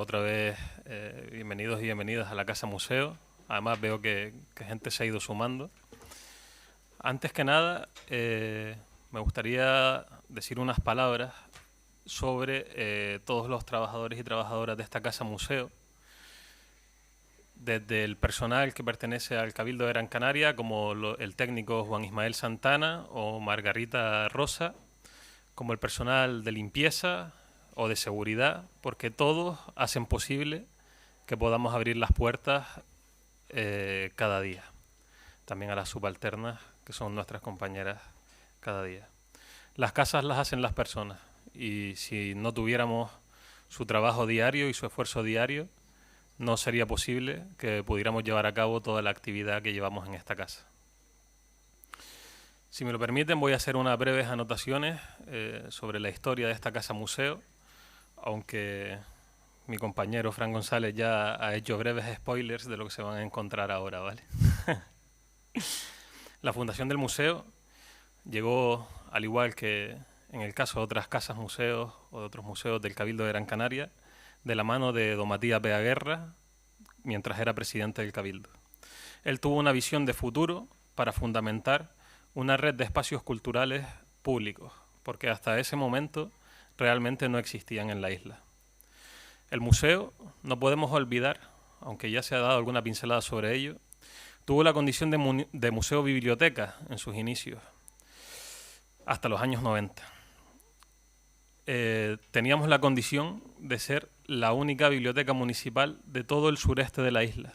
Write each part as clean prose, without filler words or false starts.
otra vez bienvenidos y bienvenidas a la Casa Museo. Además veo que gente se ha ido sumando. Antes que nada, me gustaría decir unas palabras sobre todos los trabajadores y trabajadoras de esta Casa Museo, desde el personal que pertenece al Cabildo de Gran Canaria, como el técnico Juan Ismael Santana o Margarita Rosa, como el personal de limpieza o de seguridad, porque todos hacen posible que podamos abrir las puertas cada día. También a las subalternas, que son nuestras compañeras cada día. Las casas las hacen las personas, y si no tuviéramos su trabajo diario y su esfuerzo diario, no sería posible que pudiéramos llevar a cabo toda la actividad que llevamos en esta casa. Si me lo permiten, voy a hacer unas breves anotaciones sobre la historia de esta Casa Museo, aunque mi compañero Fran González ya ha hecho breves spoilers de lo que se van a encontrar ahora, ¿vale? La fundación del museo llegó, al igual que en el caso de otras casas museos o de otros museos del Cabildo de Gran Canaria, de la mano de don Matías Bea Guerra, mientras era presidente del Cabildo. Él tuvo una visión de futuro para fundamentar una red de espacios culturales públicos, porque hasta ese momento realmente no existían en la isla. El museo, no podemos olvidar, aunque ya se ha dado alguna pincelada sobre ello, tuvo la condición de museo-biblioteca en sus inicios, hasta los años 90. Teníamos la condición de ser la única biblioteca municipal de todo el sureste de la isla.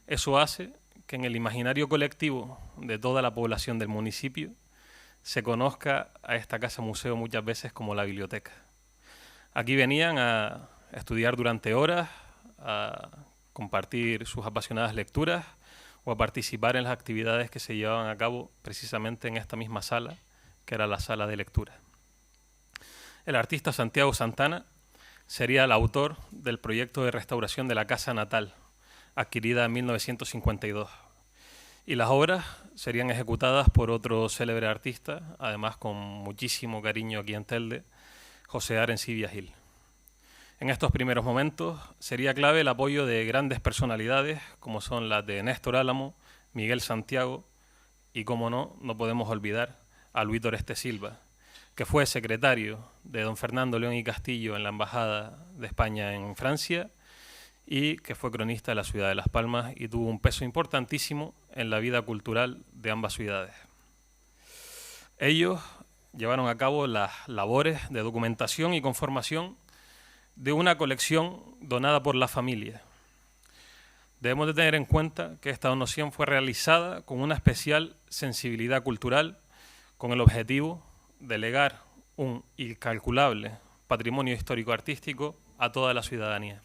Eso hace que en el imaginario colectivo de toda la población del municipio se conozca a esta casa museo muchas veces como la biblioteca. Aquí venían a estudiar durante horas, a compartir sus apasionadas lecturas o a participar en las actividades que se llevaban a cabo precisamente en esta misma sala, que era la sala de lectura. El artista Santiago Santana sería el autor del proyecto de restauración de la casa natal, adquirida en 1952. Y las obras serían ejecutadas por otro célebre artista, además con muchísimo cariño aquí en Telde, José Arencibia Gil. En estos primeros momentos sería clave el apoyo de grandes personalidades, como son las de Néstor Álamo, Miguel Santiago y, como no podemos olvidar a Luis Oreste Silva, que fue secretario de don Fernando León y Castillo en la Embajada de España en Francia y que fue cronista de la ciudad de Las Palmas y tuvo un peso importantísimo en la vida cultural de ambas ciudades. Ellos llevaron a cabo las labores de documentación y conformación de una colección donada por la familia. Debemos de tener en cuenta que esta donación fue realizada con una especial sensibilidad cultural, con el objetivo de legar un incalculable patrimonio histórico-artístico a toda la ciudadanía.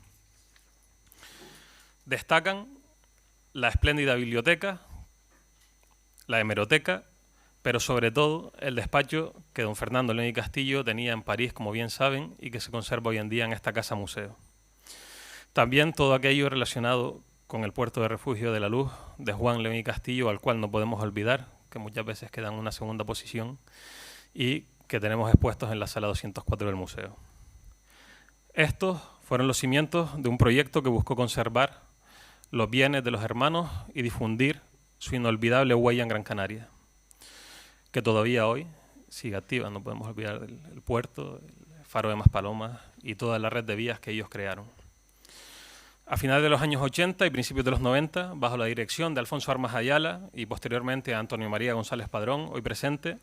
Destacan la espléndida biblioteca, la hemeroteca, pero sobre todo el despacho que don Fernando León y Castillo tenía en París, como bien saben, y que se conserva hoy en día en esta casa museo. También todo aquello relacionado con el puerto de refugio de la Luz de Juan León y Castillo, al cual no podemos olvidar, que muchas veces queda en una segunda posición, y que tenemos expuestos en la sala 204 del museo. Estos fueron los cimientos de un proyecto que buscó conservar los bienes de los hermanos y difundir su inolvidable huella en Gran Canaria, que todavía hoy sigue activa. No podemos olvidar el puerto, el faro de Maspalomas y toda la red de vías que ellos crearon. A finales de los años 80 y principios de los 90, bajo la dirección de Alfonso Armas Ayala y posteriormente a Antonio María González Padrón, hoy presente,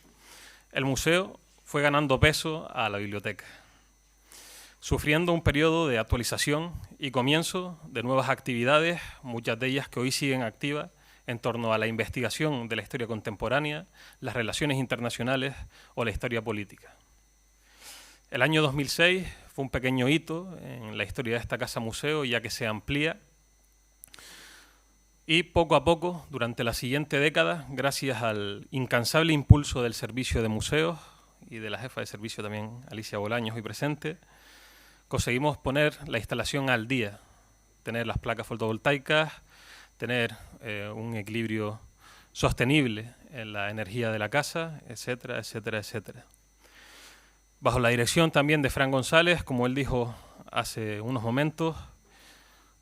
el museo fue ganando peso a la biblioteca, sufriendo un periodo de actualización y comienzo de nuevas actividades, muchas de ellas que hoy siguen activas, en torno a la investigación de la historia contemporánea, las relaciones internacionales o la historia política. El año 2006 fue un pequeño hito en la historia de esta casa museo, ya que se amplía y poco a poco, durante la siguiente década, gracias al incansable impulso del servicio de museos y de la jefa de servicio también, Alicia Bolaños, hoy presente, conseguimos poner la instalación al día, tener las placas fotovoltaicas, tener un equilibrio sostenible en la energía de la casa, etcétera, etcétera, etcétera. Bajo la dirección también de Fran González, como él dijo hace unos momentos,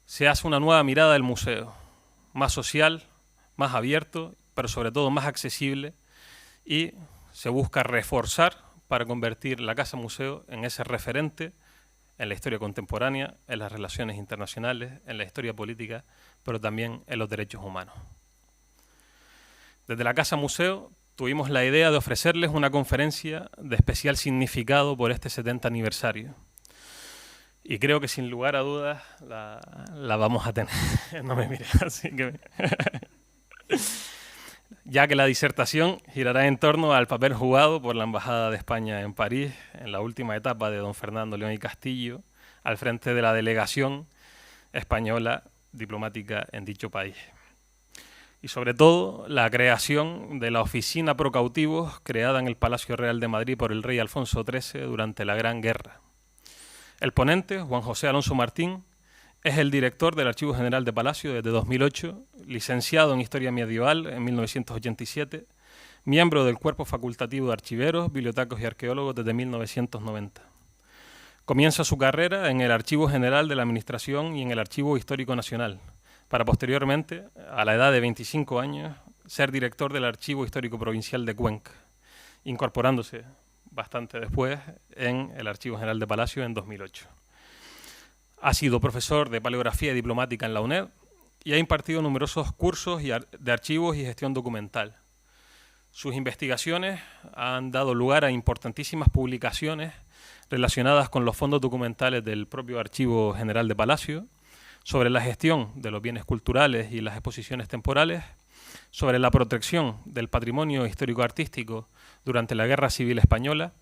se hace una nueva mirada del museo, más social, más abierto, pero sobre todo más accesible, y se busca reforzar para convertir la Casa Museo en ese referente en la historia contemporánea, en las relaciones internacionales, en la historia política, pero también en los derechos humanos. Desde la Casa Museo tuvimos la idea de ofrecerles una conferencia de especial significado por este 70 aniversario. Y creo que sin lugar a dudas la vamos a tener. No me mires así que... ya que la disertación girará en torno al papel jugado por la Embajada de España en París en la última etapa de don Fernando León y Castillo al frente de la delegación española diplomática en dicho país. Y sobre todo la creación de la Oficina Pro Cautivos creada en el Palacio Real de Madrid por el rey Alfonso XIII durante la Gran Guerra. El ponente, Juan José Alonso Martín, es el director del Archivo General de Palacio desde 2008, licenciado en Historia Medieval en 1987, miembro del Cuerpo Facultativo de Archiveros, Bibliotecarios y Arqueólogos desde 1990. Comienza su carrera en el Archivo General de la Administración y en el Archivo Histórico Nacional, para posteriormente, a la edad de 25 años, ser director del Archivo Histórico Provincial de Cuenca, incorporándose bastante después en el Archivo General de Palacio en 2008. Ha sido profesor de Paleografía y Diplomática en la UNED y ha impartido numerosos cursos de archivos y gestión documental. Sus investigaciones han dado lugar a importantísimas publicaciones relacionadas con los fondos documentales del propio Archivo General de Palacio, sobre la gestión de los bienes culturales y las exposiciones temporales, sobre la protección del patrimonio histórico-artístico durante la Guerra Civil Española,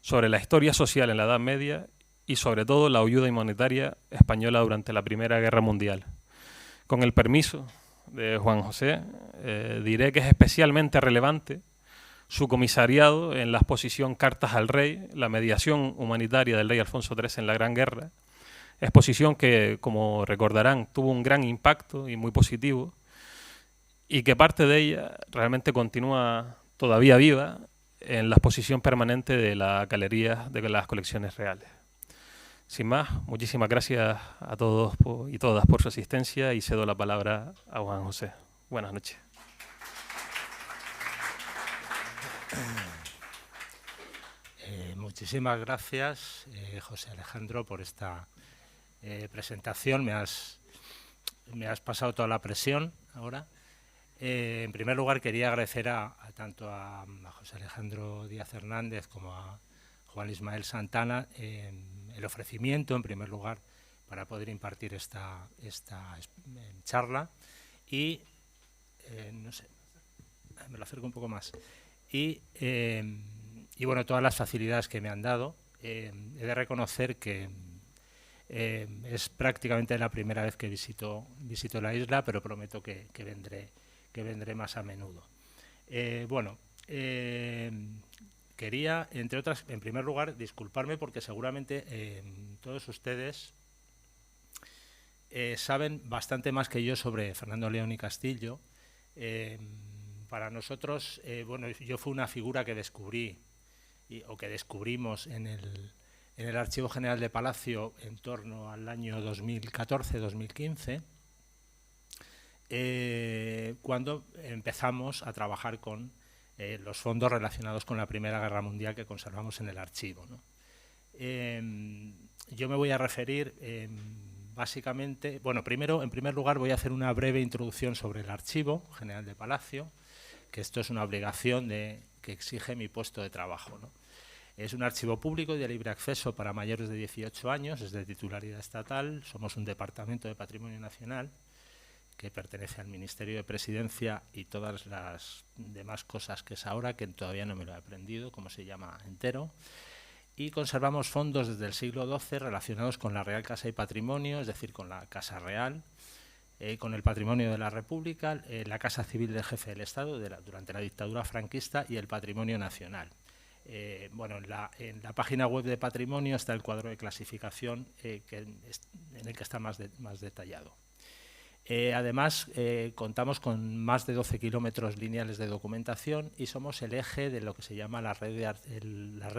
sobre la historia social en la Edad Media y sobre todo la ayuda humanitaria española durante la Primera Guerra Mundial. Con el permiso de Juan José, diré que es especialmente relevante su comisariado en la exposición Cartas al Rey, la mediación humanitaria del rey Alfonso XIII en la Gran Guerra, exposición que, como recordarán, tuvo un gran impacto y muy positivo, y que parte de ella realmente continúa todavía viva en la exposición permanente de la Galería de las Colecciones Reales. Sin más, muchísimas gracias a todos y todas por su asistencia y cedo la palabra a Juan José. Buenas noches. Muchísimas gracias, José Alejandro, por esta presentación. Me has pasado toda la presión ahora. En primer lugar, quería agradecer tanto a José Alejandro Díaz Hernández como a Juan Ismael Santana el ofrecimiento, en primer lugar, para poder impartir esta charla. Y, no sé, me lo acerco un poco más. Y bueno, todas las facilidades que me han dado. He de reconocer que es prácticamente la primera vez que visito la isla, pero prometo que vendré más a menudo. Quería, entre otras, en primer lugar, disculparme porque seguramente todos ustedes saben bastante más que yo sobre Fernando León y Castillo. Para nosotros, yo fui una figura que descubrí o que descubrimos en el Archivo General de Palacio en torno al año 2014-2015, cuando empezamos a trabajar con los fondos relacionados con la Primera Guerra Mundial que conservamos en el archivo, ¿no? Yo me voy a referir básicamente, primero, en primer lugar, voy a hacer una breve introducción sobre el Archivo General de Palacio, que esto es una obligación que exige mi puesto de trabajo, ¿no? Es un archivo público y de libre acceso para mayores de 18 años, es de titularidad estatal, somos un departamento de Patrimonio Nacional que pertenece al Ministerio de Presidencia y todas las demás cosas que es ahora, que todavía no me lo he aprendido, cómo se llama entero. Y conservamos fondos desde el siglo XII relacionados con la Real Casa y Patrimonio, es decir, con la Casa Real, con el patrimonio de la República, la Casa Civil del Jefe del Estado durante la dictadura franquista y el patrimonio nacional. En la página web de Patrimonio está el cuadro de clasificación en el que está más detallado. Además, contamos con más de 12 kilómetros lineales de documentación y somos el eje de lo que se llama la red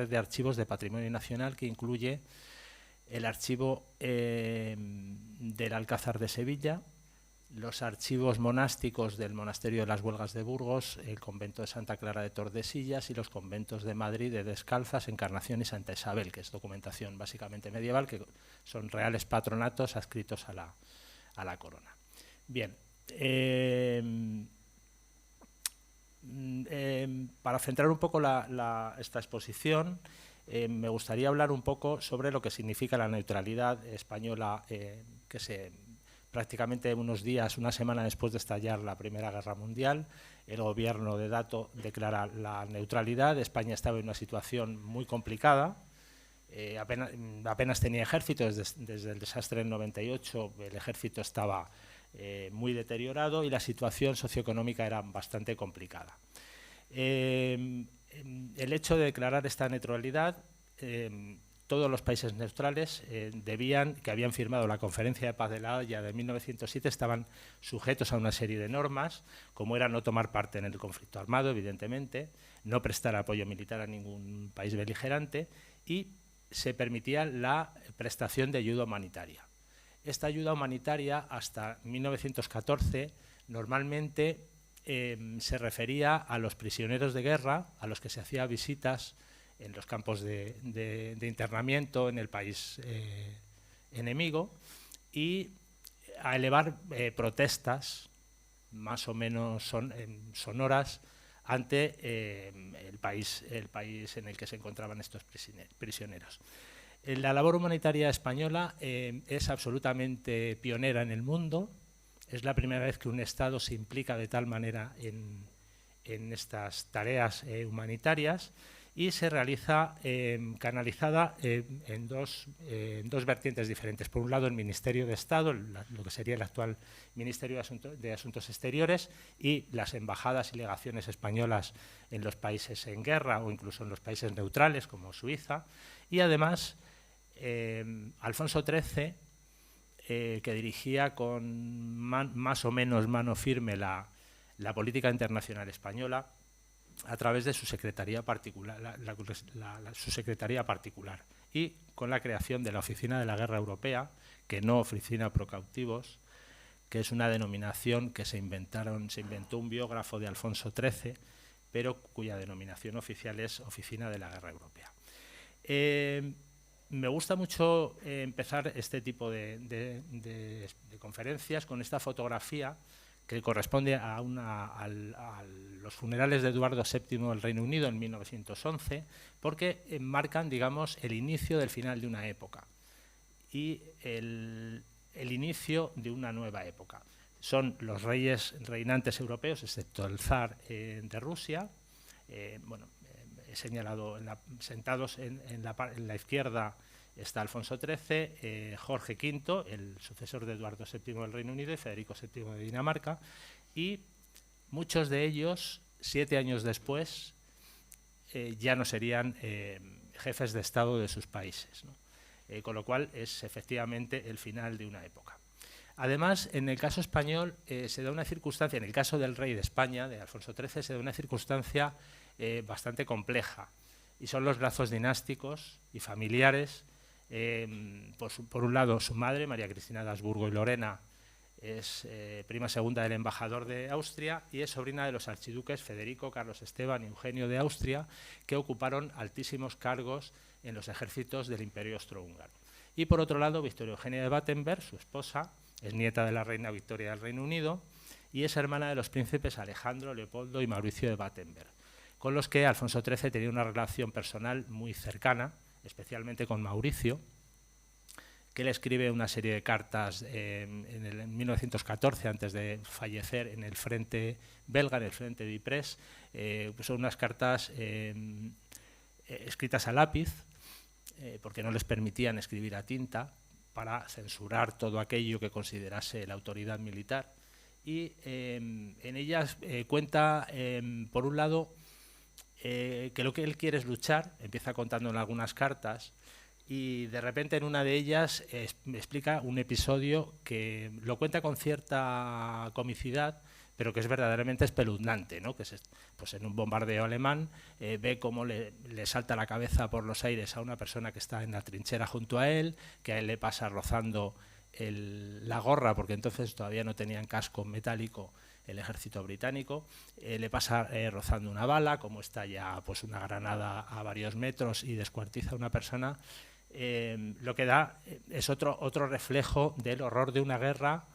de archivos de patrimonio nacional, que incluye el archivo del Alcázar de Sevilla, los archivos monásticos del Monasterio de las Huelgas de Burgos, el convento de Santa Clara de Tordesillas y los conventos de Madrid de Descalzas, Encarnación y Santa Isabel, que es documentación básicamente medieval, que son reales patronatos adscritos a la corona. Bien, para centrar un poco esta exposición, me gustaría hablar un poco sobre lo que significa la neutralidad española, prácticamente una semana después de estallar la Primera Guerra Mundial, el gobierno de Dato declara la neutralidad. España estaba en una situación muy complicada, apenas tenía ejército. Desde el desastre del 98 el ejército estaba muy deteriorado y la situación socioeconómica era bastante complicada. El hecho de declarar esta neutralidad, todos los países neutrales que habían firmado la Conferencia de Paz de La Haya de 1907, estaban sujetos a una serie de normas, como era no tomar parte en el conflicto armado, evidentemente, no prestar apoyo militar a ningún país beligerante, y se permitía la prestación de ayuda humanitaria. Esta ayuda humanitaria, hasta 1914, normalmente se refería a los prisioneros de guerra, a los que se hacía visitas en los campos de internamiento en el país enemigo, y a elevar protestas más o menos sonoras ante el país en el que se encontraban estos prisioneros. La labor humanitaria española es absolutamente pionera en el mundo. Es la primera vez que un Estado se implica de tal manera en estas tareas humanitarias, y se realiza canalizada en dos vertientes diferentes. Por un lado, el Ministerio de Estado, lo que sería el actual Ministerio de Asuntos Exteriores, y las embajadas y legaciones españolas en los países en guerra o incluso en los países neutrales como Suiza. Y además, Alfonso XIII, que dirigía con más o menos mano firme la política internacional española a través de su secretaría particular, su secretaría particular, y con la creación de la Oficina de la Guerra Europea, que no Oficina Pro Cautivos, que es una denominación que se inventó un biógrafo de Alfonso XIII, pero cuya denominación oficial es Oficina de la Guerra Europea. Me gusta mucho empezar este tipo de conferencias con esta fotografía, que corresponde a los funerales de Eduardo VII del Reino Unido en 1911, porque marcan, digamos, el inicio del final de una época y el inicio de una nueva época. Son los reyes reinantes europeos, excepto el zar de Rusia. He señalado, sentados en la izquierda está Alfonso XIII, Jorge V, el sucesor de Eduardo VII del Reino Unido, y Federico VII de Dinamarca, y muchos de ellos, 7 años después, ya no serían jefes de Estado de sus países, ¿no? Con lo cual es efectivamente el final de una época. Además, en el caso español se da una circunstancia, en el caso del rey de España, de Alfonso XIII, se da una circunstancia bastante compleja, y son los lazos dinásticos y familiares. Por un lado, su madre, María Cristina de Habsburgo y Lorena, es prima segunda del embajador de Austria y es sobrina de los archiduques Federico, Carlos Esteban y Eugenio de Austria, que ocuparon altísimos cargos en los ejércitos del Imperio Austrohúngaro. Y por otro lado, Victoria Eugenia de Battenberg, su esposa, es nieta de la reina Victoria del Reino Unido y es hermana de los príncipes Alejandro, Leopoldo y Mauricio de Battenberg, con los que Alfonso XIII tenía una relación personal muy cercana, especialmente con Mauricio, que le escribe una serie de cartas en 1914, antes de fallecer, en el frente belga, en el frente de Ypres. Son unas cartas escritas a lápiz, porque no les permitían escribir a tinta, para censurar todo aquello que considerase la autoridad militar. Y en ellas cuenta, por un lado, que lo que él quiere es luchar. Empieza contando en algunas cartas, y de repente en una de ellas me explica un episodio que lo cuenta con cierta comicidad, pero que es verdaderamente espeluznante, ¿no? Que pues en un bombardeo alemán ve cómo le salta la cabeza por los aires a una persona que está en la trinchera junto a él, que a él le pasa rozando la gorra, porque entonces todavía no tenían casco metálico el ejército británico, le pasa rozando una bala, como estalla pues una granada a varios metros y descuartiza a una persona. Lo que da es otro reflejo del horror de una guerra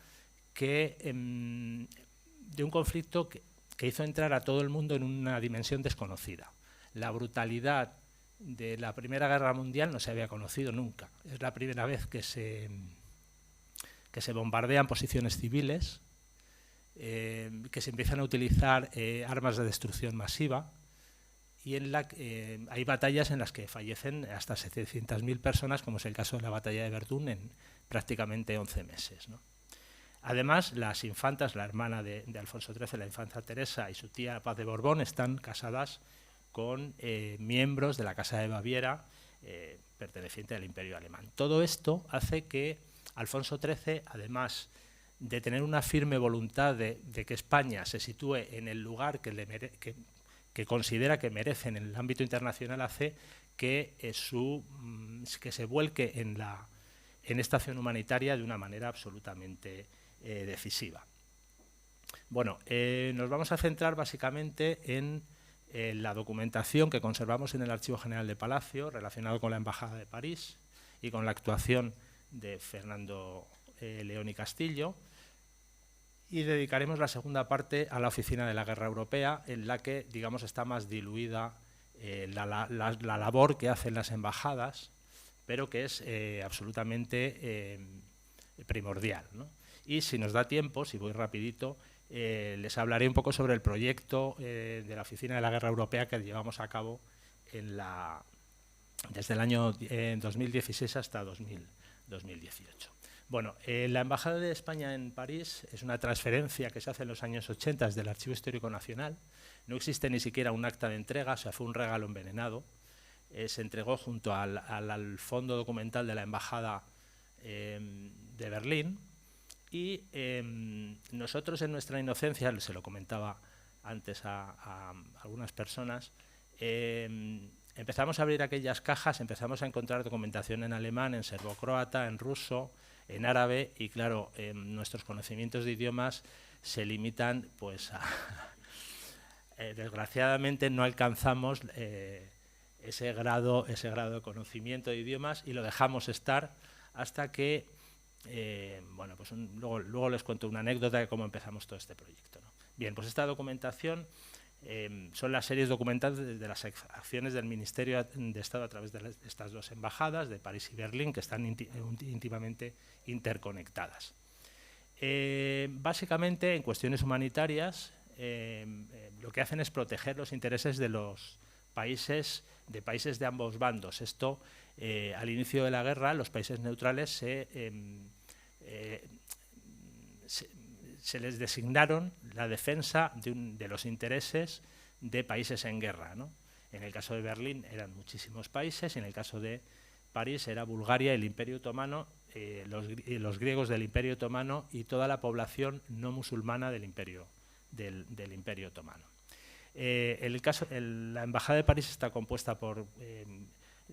de un conflicto que hizo entrar a todo el mundo en una dimensión desconocida. La brutalidad de la Primera Guerra Mundial no se había conocido nunca. Es la primera vez que se bombardean posiciones civiles, que se empiezan a utilizar armas de destrucción masiva, y hay batallas en las que fallecen hasta 700.000 personas, como es el caso de la batalla de Verdún, en prácticamente 11 meses, ¿no? Además, las infantas, la hermana de Alfonso XIII, la infanta Teresa, y su tía Paz de Borbón, están casadas con miembros de la Casa de Baviera, perteneciente al Imperio Alemán. Todo esto hace que Alfonso XIII, además de tener una firme voluntad de que España se sitúe en el lugar que considera que merece en el ámbito internacional, hace que se vuelque en esta acción humanitaria de una manera absolutamente decisiva. Bueno, nos vamos a centrar básicamente en la documentación que conservamos en el Archivo General de Palacio relacionado con la Embajada de París y con la actuación de Fernando León y Castillo, y dedicaremos la segunda parte a la Oficina de la Guerra Europea, en la que, digamos, está más diluida la labor que hacen las embajadas, pero que es absolutamente primordial, ¿no? Y si nos da tiempo, si voy rapidito, les hablaré un poco sobre el proyecto de la Oficina de la Guerra Europea que llevamos a cabo desde el año 2016 hasta 2018. Bueno, la Embajada de España en París es una transferencia que se hace en los años 80 del Archivo Histórico Nacional. No existe ni siquiera un acta de entrega, o sea, fue un regalo envenenado. Se entregó junto al fondo documental de la Embajada de Berlín, y nosotros, en nuestra inocencia, se lo comentaba antes a algunas personas, empezamos a abrir aquellas cajas, empezamos a encontrar documentación en alemán, en serbocroata, en ruso, en árabe, y claro, nuestros conocimientos de idiomas se limitan, pues desgraciadamente no alcanzamos ese grado de conocimiento de idiomas, y lo dejamos estar hasta que, bueno, pues luego les cuento una anécdota de cómo empezamos todo este proyecto, ¿no? Bien, pues esta documentación son las series documentales de las acciones del Ministerio de Estado a través de estas dos embajadas, de París y Berlín, que están íntimamente interconectadas. Básicamente, en cuestiones humanitarias, lo que hacen es proteger los intereses de los países de ambos bandos. Esto, al inicio de la guerra, los países neutrales se les designaron la defensa de los intereses de países en guerra, ¿no? En el caso de Berlín eran muchísimos países, y en el caso de París era Bulgaria, el Imperio Otomano, los griegos del Imperio Otomano y toda la población no musulmana del Imperio Otomano. La Embajada de París está compuesta por,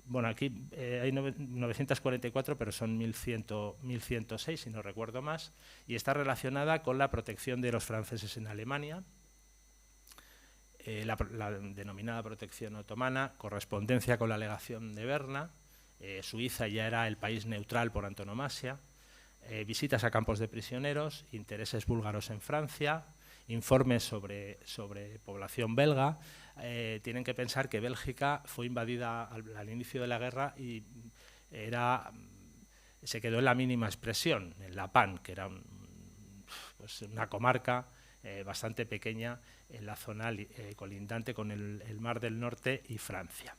bueno, aquí hay 944, pero son 1106, si no recuerdo más, y está relacionada con la protección de los franceses en Alemania, la denominada protección otomana, correspondencia con la legación de Berna. Suiza ya era el país neutral por antonomasia, visitas a campos de prisioneros, intereses búlgaros en Francia, informes sobre población belga. Tienen que pensar que Bélgica fue invadida al inicio de la guerra y se quedó en la mínima expresión, en La Pan, que era pues una comarca bastante pequeña en la zona colindante con el Mar del Norte y Francia.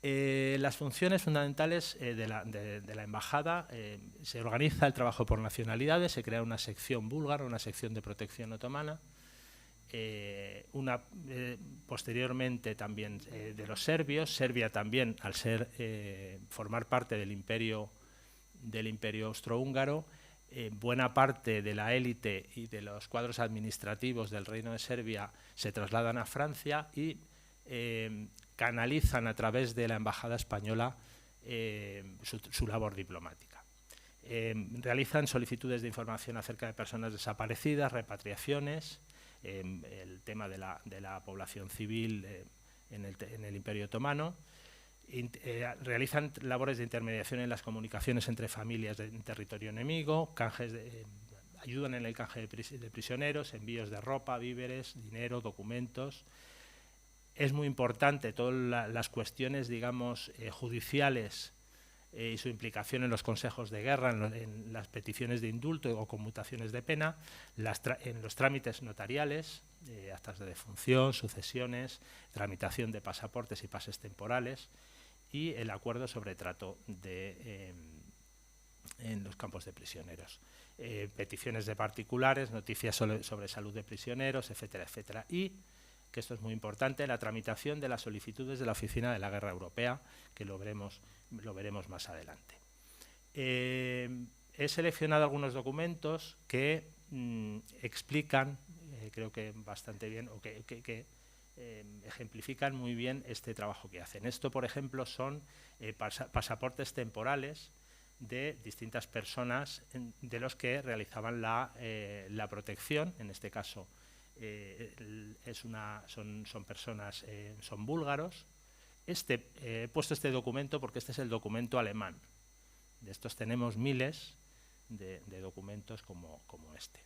Las funciones fundamentales de la embajada: se organiza el trabajo por nacionalidades, se crea una sección búlgara, una sección de protección otomana, posteriormente también de los serbios. Serbia también, al formar parte del imperio austrohúngaro, buena parte de la élite y de los cuadros administrativos del Reino de Serbia se trasladan a Francia y canalizan a través de la embajada española su labor diplomática. Realizan solicitudes de información acerca de personas desaparecidas, repatriaciones, el tema de la población civil en el Imperio Otomano. Realizan labores de intermediación en las comunicaciones entre familias en territorio enemigo, ayudan en el canje de prisioneros, envíos de ropa, víveres, dinero, documentos. Es muy importante todas las cuestiones, digamos, judiciales y su implicación en los consejos de guerra, en las peticiones de indulto o conmutaciones de pena, en los trámites notariales, actas de defunción, sucesiones, tramitación de pasaportes y pases temporales y el acuerdo sobre trato en los campos de prisioneros. Peticiones de particulares, noticias sobre salud de prisioneros, etcétera, etcétera. Y, que esto es muy importante, la tramitación de las solicitudes de la Oficina de la Guerra Europea, que lo veremos más adelante. He seleccionado algunos documentos que explican, creo que bastante bien, o que ejemplifican muy bien este trabajo que hacen. Esto, por ejemplo, son pasaportes temporales de distintas personas de los que realizaban la protección, en este caso son personas, son búlgaros. He puesto este documento porque este es el documento alemán. De estos tenemos miles de documentos como este.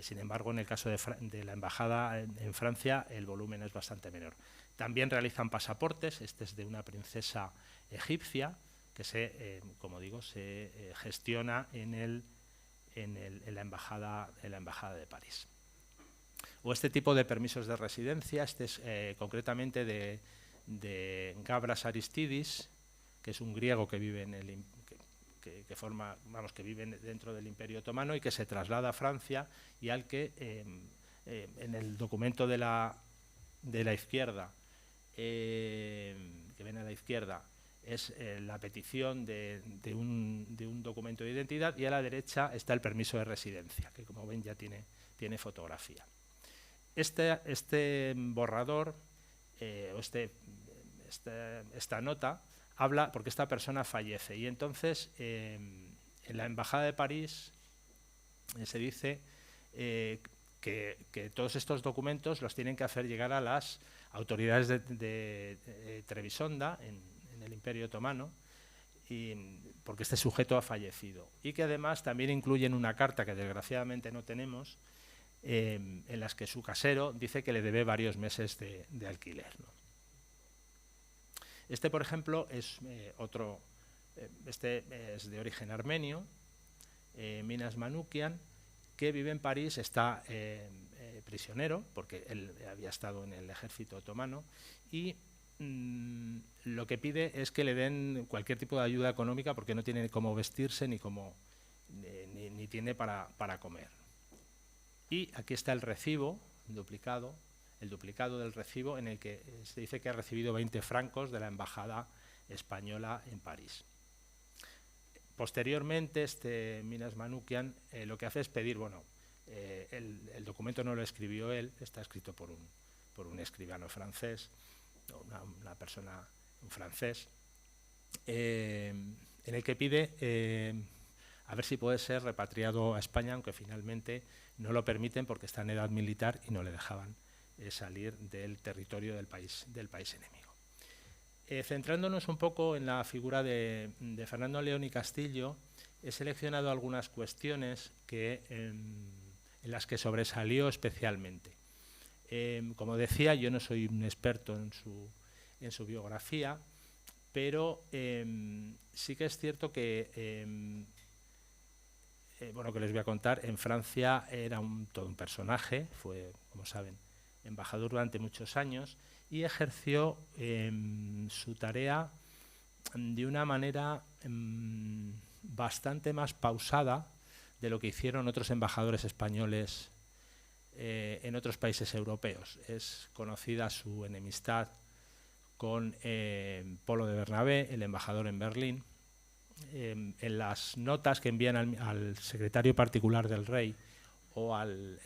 Sin embargo, en el caso de la embajada en Francia, el volumen es bastante menor. También realizan pasaportes. Este es de una princesa egipcia que como digo, se gestiona en la embajada de París. O este tipo de permisos de residencia. Este es concretamente de Gabras Aristidis, que es un griego que vive que vive dentro del Imperio Otomano y que se traslada a Francia, y al que en el documento de la izquierda, que ven a la izquierda, es la petición de un documento de identidad, y a la derecha está el permiso de residencia, que como ven ya tiene fotografía. Este borrador, o esta nota, habla porque esta persona fallece, y entonces en la Embajada de París se dice que todos estos documentos los tienen que hacer llegar a las autoridades de Trebisonda, en el Imperio Otomano, porque este sujeto ha fallecido, y que además también incluyen una carta que desgraciadamente no tenemos, en las que su casero dice que le debe varios meses de alquiler, ¿no? Este, por ejemplo, es es de origen armenio, Minas Manoukian, que vive en París, está prisionero, porque él había estado en el ejército otomano, y lo que pide es que le den cualquier tipo de ayuda económica, porque no tiene cómo vestirse ni tiene para comer. Y aquí está el recibo duplicado, el duplicado del recibo, en el que se dice que ha recibido 20 francos de la embajada española en París. Posteriormente, este Minas Manoukian lo que hace es pedir, el documento no lo escribió él, está escrito por un escribano francés, un francés, en el que pide a ver si puede ser repatriado a España, aunque finalmente no lo permiten porque está en edad militar y no le dejaban salir del territorio del país enemigo. Centrándonos un poco en la figura de Fernando León y Castillo, he seleccionado algunas cuestiones en las que sobresalió especialmente. Como decía, yo no soy un experto en su biografía, pero sí que es cierto que que les voy a contar. En Francia era todo un personaje, fue, como saben, embajador durante muchos años, y ejerció su tarea de una manera bastante más pausada de lo que hicieron otros embajadores españoles en otros países europeos. Es conocida su enemistad con Polo de Bernabé, el embajador en Berlín, en las notas que envían al secretario particular del rey o al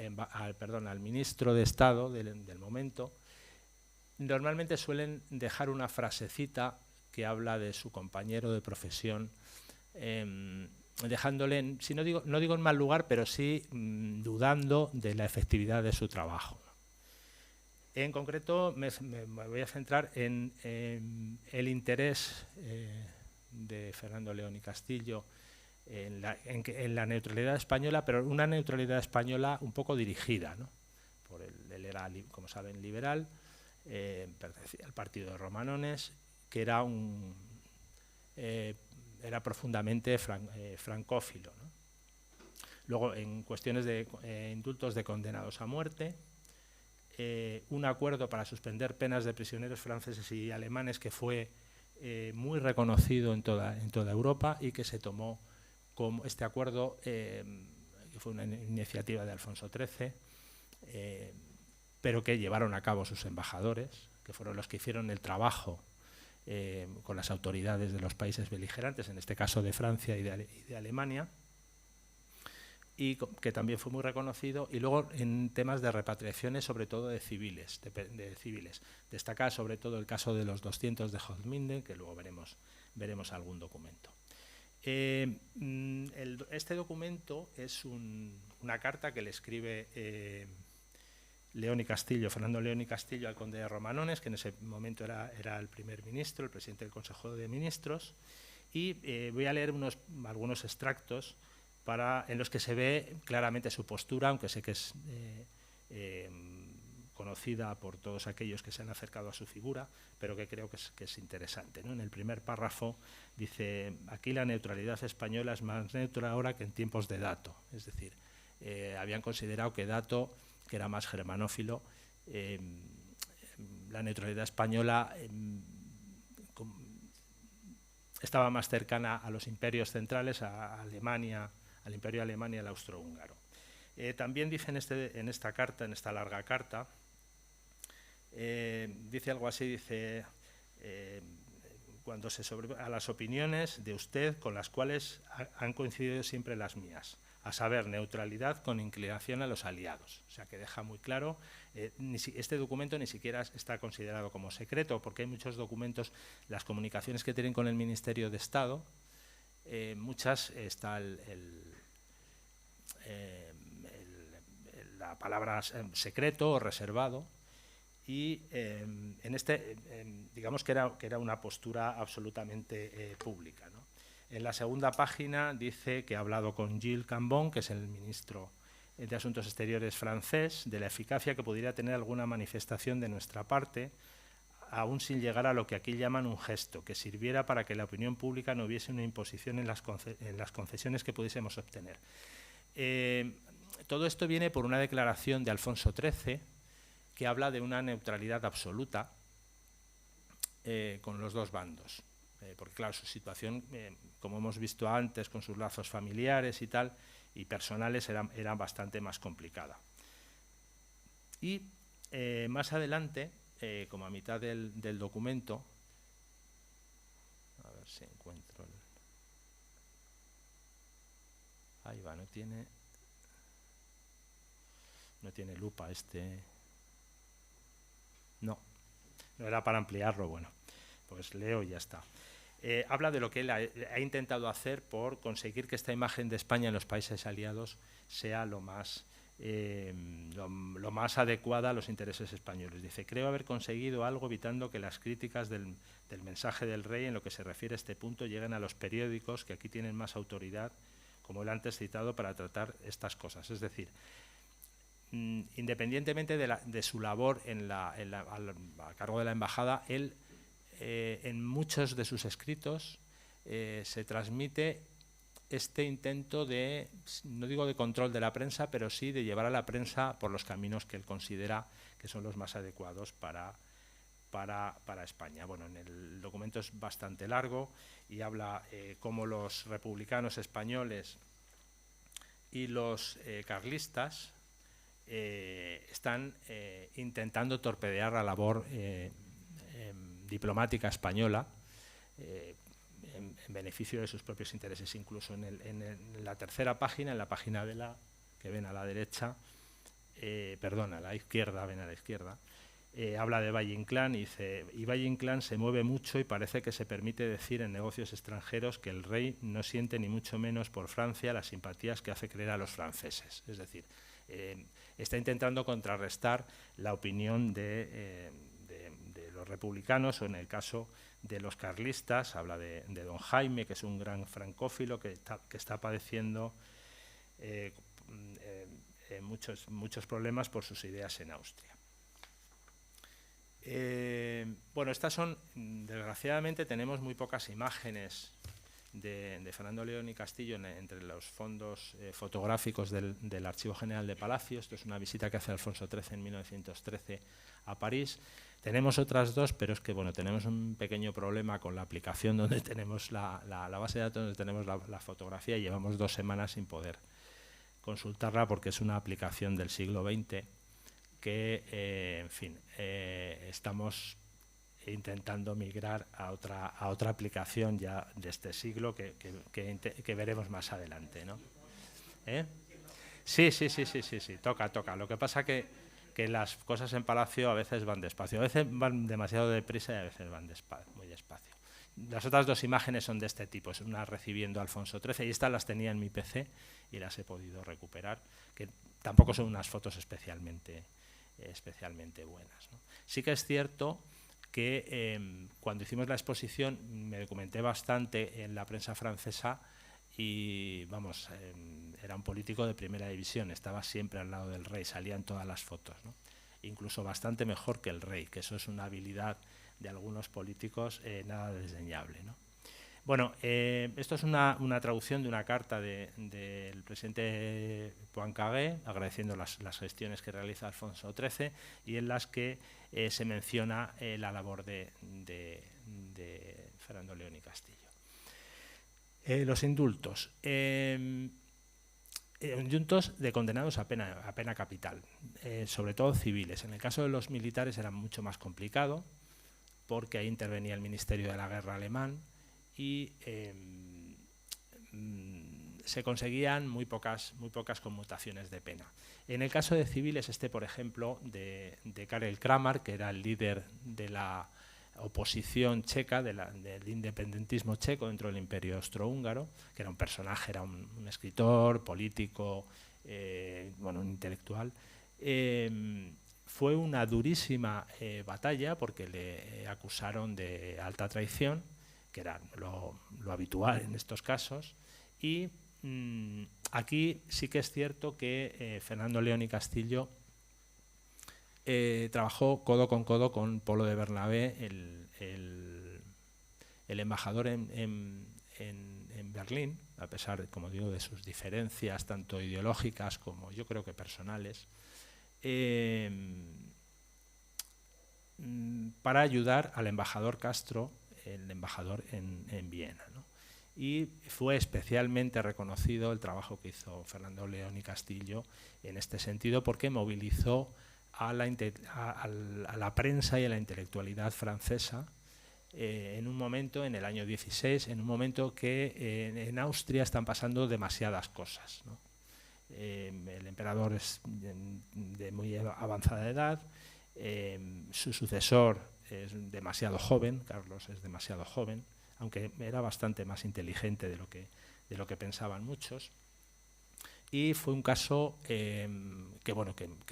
ministro de Estado del momento, normalmente suelen dejar una frasecita que habla de su compañero de profesión, dejándole, si no digo en mal lugar, pero sí dudando de la efectividad de su trabajo. En concreto me voy a centrar en el interés de Fernando León y Castillo en la neutralidad española, pero una neutralidad española un poco dirigida, ¿no? Él era, como saben, liberal, pertenecía al partido de Romanones, que era era profundamente francófilo, ¿no? Luego, en cuestiones de indultos de condenados a muerte, un acuerdo para suspender penas de prisioneros franceses y alemanes que fue muy reconocido en toda Europa y que se tomó como este acuerdo, que fue una iniciativa de Alfonso XIII, pero que llevaron a cabo sus embajadores, que fueron los que hicieron el trabajo con las autoridades de los países beligerantes, en este caso de Francia y de Alemania, y que también fue muy reconocido. Y luego en temas de repatriaciones, sobre todo de civiles. Destaca sobre todo el caso de los 200 de Holzminden, que luego veremos algún documento. Este documento es una carta que le escribe Fernando León y Castillo al conde de Romanones, que en ese momento era el primer ministro, el presidente del Consejo de Ministros, y voy a leer algunos extractos en los que se ve claramente su postura, aunque sé que es conocida por todos aquellos que se han acercado a su figura, pero que creo que es interesante, ¿no? En el primer párrafo dice: aquí la neutralidad española es más neutra ahora que en tiempos de Dato. Es decir, habían considerado que Dato, que era más germanófilo, la neutralidad española estaba más cercana a los imperios centrales, a Alemania, al imperio alemán y al austrohúngaro. También dice en esta carta, en esta larga carta, dice algo así, dice: cuando a las opiniones de usted con las cuales han coincidido siempre las mías, a saber, neutralidad con inclinación a los aliados. O sea, que deja muy claro, este documento ni siquiera está considerado como secreto, porque hay muchos documentos, las comunicaciones que tienen con el Ministerio de Estado, muchas está la palabra secreto o reservado, y digamos que era una postura absolutamente pública, ¿no? En la segunda página dice que ha hablado con Gilles Cambon, que es el ministro de Asuntos Exteriores francés, de la eficacia que pudiera tener alguna manifestación de nuestra parte, aún sin llegar a lo que aquí llaman un gesto, que sirviera para que la opinión pública no hubiese una imposición en las concesiones que pudiésemos obtener. Todo esto viene por una declaración de Alfonso XIII, que habla de una neutralidad absoluta con los dos bandos. Porque claro, su situación, como hemos visto antes, con sus lazos familiares y tal, y personales, era bastante más complicada. Y más adelante, como a mitad del documento, a ver si encuentro ahí va, no tiene lupa no era para ampliarlo. Bueno, pues leo y ya está. Habla de lo que él ha intentado hacer por conseguir que esta imagen de España en los países aliados sea lo más adecuada a los intereses españoles. Dice: creo haber conseguido algo evitando que las críticas del mensaje del rey en lo que se refiere a este punto lleguen a los periódicos que aquí tienen más autoridad, como el antes citado, para tratar estas cosas. Es decir, independientemente de su labor a cargo de la embajada, él en muchos de sus escritos se transmite este intento no digo de control de la prensa, pero sí de llevar a la prensa por los caminos que él considera que son los más adecuados para España. Bueno, en el documento es bastante largo y habla cómo los republicanos españoles y los carlistas están intentando torpedear la labor diplomática española, en beneficio de sus propios intereses. Incluso en la tercera página, en la página de que ven a la derecha, perdón, a la izquierda, ven a la izquierda, habla de Valle Inclán y dice: y Valle Inclán se mueve mucho y parece que se permite decir en negocios extranjeros que el rey no siente ni mucho menos por Francia las simpatías que hace creer a los franceses. Es decir, está intentando contrarrestar la opinión de los republicanos, o en el caso de los carlistas, habla de don Jaime, que es un gran francófilo que está padeciendo muchos problemas por sus ideas en Austria. Bueno, estas son, desgraciadamente tenemos muy pocas imágenes de Fernando León y Castillo entre los fondos fotográficos del Archivo General de Palacio. Esto es una visita que hace Alfonso XIII en 1913 a París. Tenemos otras dos, pero es que bueno, tenemos un pequeño problema con la aplicación donde tenemos la base de datos, donde tenemos la fotografía, y llevamos 2 semanas sin poder consultarla porque es una aplicación del siglo XX que, en fin, estamos intentando migrar a otra aplicación ya de este siglo que veremos más adelante, ¿no? Sí, toca. Lo que pasa que las cosas en Palacio a veces van despacio, a veces van demasiado deprisa y a veces van muy despacio. Las otras 2 imágenes son de este tipo, es una recibiendo a Alfonso XIII, y estas las tenía en mi PC y las he podido recuperar, que tampoco son unas fotos especialmente buenas, ¿no? Sí que es cierto que cuando hicimos la exposición me documenté bastante en la prensa francesa y, vamos, era un político de primera división, estaba siempre al lado del rey, salía en todas las fotos, ¿no? Incluso bastante mejor que el rey, que eso es una habilidad de algunos políticos nada desdeñable, ¿no? Bueno, esto es una traducción de una carta del presidente Poincaré, agradeciendo las gestiones que realiza Alfonso XIII, y en las que se menciona la labor de Fernando León y Castillo. Los indultos. Indultos de condenados a pena capital, sobre todo civiles. En el caso de los militares era mucho más complicado, porque ahí intervenía el Ministerio de la Guerra alemán, y se conseguían muy pocas conmutaciones de pena. En el caso de civiles, por ejemplo, de Karel Kramer, que era el líder de la oposición checa, del independentismo checo dentro del Imperio Austrohúngaro, que era un personaje, era un escritor, político, bueno, un intelectual. Fue una durísima batalla porque le acusaron de alta traición, que era lo habitual en estos casos, y aquí sí que es cierto que Fernando León y Castillo trabajó codo con codo con Polo de Bernabé, el embajador en Berlín, a pesar, como digo, de sus diferencias tanto ideológicas como yo creo que personales, para ayudar al embajador Castro, el embajador en Viena, ¿no? Y fue especialmente reconocido el trabajo que hizo Fernando León y Castillo en este sentido, porque movilizó a la prensa y a la intelectualidad francesa en un momento, en el año 16, en un momento que en Austria están pasando demasiadas cosas, ¿no? El emperador es de muy avanzada edad, su sucesor es demasiado joven, Carlos es demasiado joven, aunque era bastante más inteligente de lo que pensaban muchos, y fue un caso que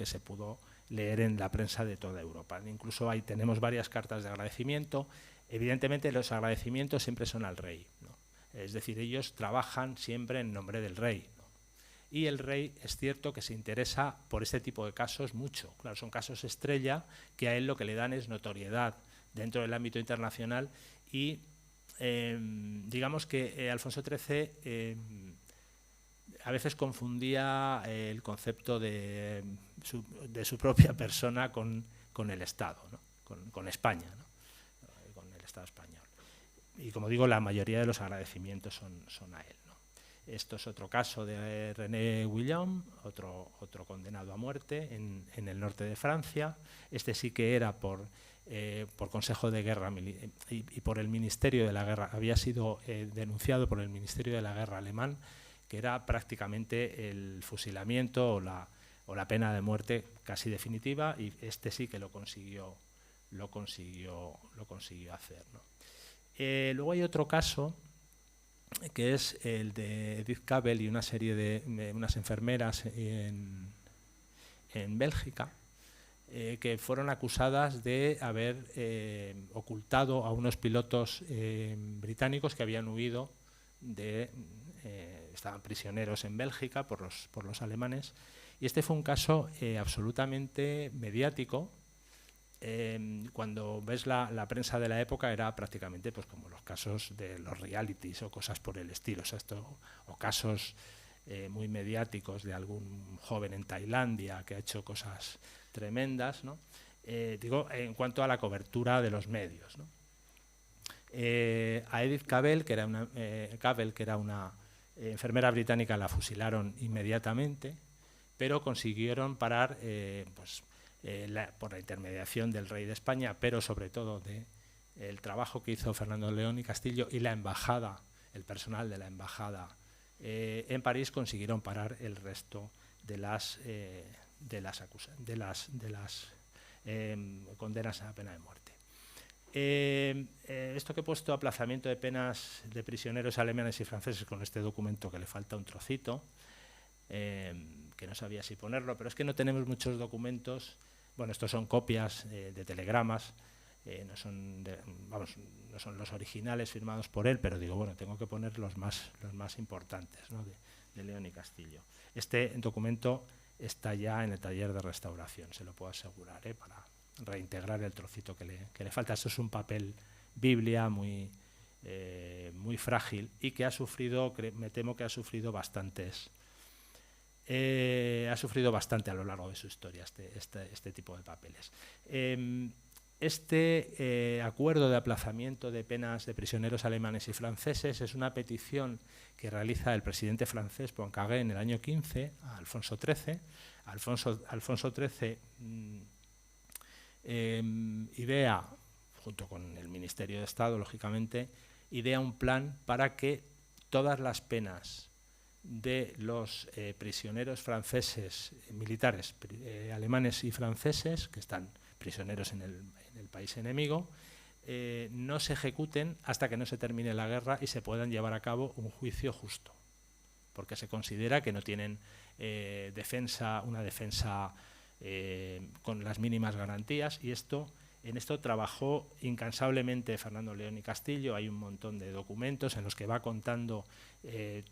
se pudo leer en la prensa de toda Europa. Incluso ahí tenemos varias cartas de agradecimiento. Evidentemente los agradecimientos siempre son al rey, ¿no? Es decir, ellos trabajan siempre en nombre del rey, ¿no? Y el rey es cierto que se interesa por este tipo de casos mucho. Claro, son casos estrella que a él lo que le dan es notoriedad dentro del ámbito internacional, y digamos que Alfonso XIII a veces confundía el concepto de su propia persona con el Estado, ¿no? con España, ¿no? Con el Estado español. Y como digo, la mayoría de los agradecimientos son a él, ¿no? Esto es otro caso de René Guillaume, otro condenado a muerte en el norte de Francia. Este sí que era por Consejo de Guerra y por el Ministerio de la Guerra, había sido denunciado por el Ministerio de la Guerra alemán, que era prácticamente el fusilamiento o la pena de muerte casi definitiva, y este sí que lo consiguió hacer, ¿no? Luego hay otro caso, que es el de Edith Cavell y una serie de unas enfermeras en Bélgica, que fueron acusadas de haber ocultado a unos pilotos británicos que habían huido estaban prisioneros en Bélgica por los alemanes, y este fue un caso absolutamente mediático. Cuando ves la prensa de la época era prácticamente pues como los casos de los realities o cosas por el estilo, o casos muy mediáticos de algún joven en Tailandia que ha hecho cosas tremendas, ¿no? Digo, en cuanto a la cobertura de los medios, ¿no? A Edith Cavell, que era una enfermera británica, la fusilaron inmediatamente, pero consiguieron parar por la intermediación del rey de España, pero sobre todo el trabajo que hizo Fernando León y Castillo y la embajada, el personal de la embajada en París, consiguieron parar el resto de las condenas a la pena de muerte. Esto que he puesto, aplazamiento de penas de prisioneros alemanes y franceses, con este documento que le falta un trocito, que no sabía si ponerlo, pero es que no tenemos muchos documentos. Bueno, estos son copias de telegramas, no son los originales firmados por él, pero digo, bueno, tengo que poner los más importantes, ¿no? de León y Castillo. Este documento está ya en el taller de restauración, se lo puedo asegurar, para reintegrar el trocito que le falta. Esto es un papel biblia muy frágil y que ha sufrido, me temo que ha sufrido bastante a lo largo de su historia este tipo de papeles. Este acuerdo de aplazamiento de penas de prisioneros alemanes y franceses es una petición que realiza el presidente francés Poincaré en el año 15 a Alfonso XIII. Alfonso XIII idea, junto con el Ministerio de Estado, lógicamente, idea un plan para que todas las penas de los prisioneros franceses, militares alemanes y franceses, que están prisioneros en el país enemigo, no se ejecuten hasta que no se termine la guerra y se puedan llevar a cabo un juicio justo, porque se considera que no tienen una defensa con las mínimas garantías, y en esto trabajó incansablemente Fernando León y Castillo. Hay un montón de documentos en los que va contando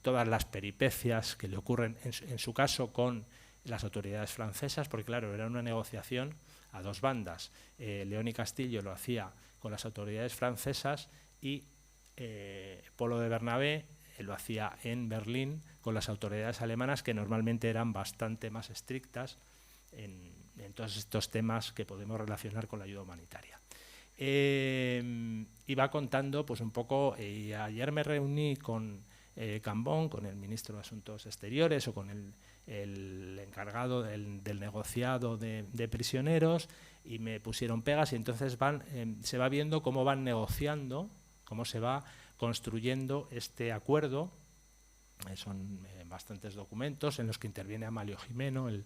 todas las peripecias que le ocurren en su caso con las autoridades francesas, porque claro, era una negociación a dos bandas. León y Castillo lo hacía con las autoridades francesas y Polo de Bernabé lo hacía en Berlín con las autoridades alemanas, que normalmente eran bastante más estrictas en todos estos temas que podemos relacionar con la ayuda humanitaria. Y va contando pues un poco, ayer me reuní con Cambón, con el ministro de Asuntos Exteriores, o con el encargado del negociado de prisioneros, y me pusieron pegas, y entonces se va viendo cómo van negociando, cómo se va construyendo este acuerdo. Son bastantes documentos en los que interviene Amalio Gimeno, el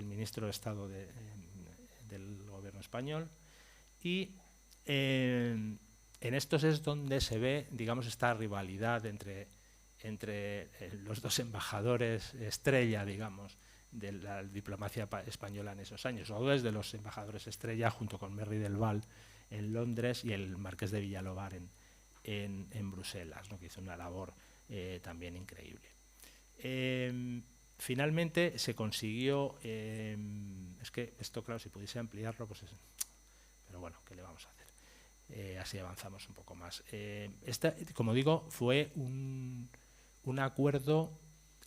ministro de Estado del gobierno español, y en estos es donde se ve, digamos, esta rivalidad entre los dos embajadores estrella, digamos, de la diplomacia española en esos años, o desde los embajadores estrella, junto con Merry del Val en Londres y el marqués de Villalobar en Bruselas, ¿no? Que hizo una labor también increíble. Finalmente se consiguió, es que esto, claro, si pudiese ampliarlo, pues pero bueno, ¿qué le vamos a hacer? Así avanzamos un poco más. Como digo, fue un acuerdo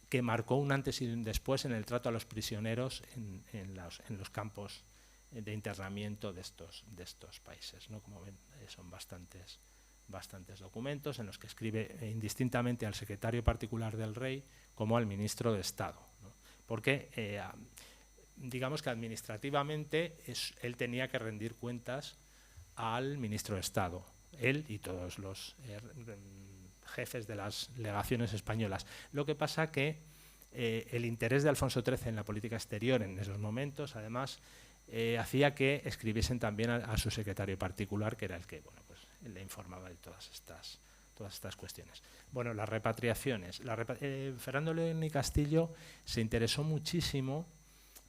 que marcó un antes y un después en el trato a los prisioneros en los campos de internamiento de estos países, ¿no? Como ven, son bastantes bastantes documentos en los que escribe indistintamente al secretario particular del rey como al ministro de Estado, ¿no? Porque digamos que administrativamente él tenía que rendir cuentas al ministro de Estado, él y todos los jefes de las legaciones españolas. Lo que pasa que el interés de Alfonso XIII en la política exterior en esos momentos, además, hacía que escribiesen también a su secretario particular, que era el que pues, le informaba de todas estas cuestiones. Bueno, las repatriaciones. Fernando León y Castillo se interesó muchísimo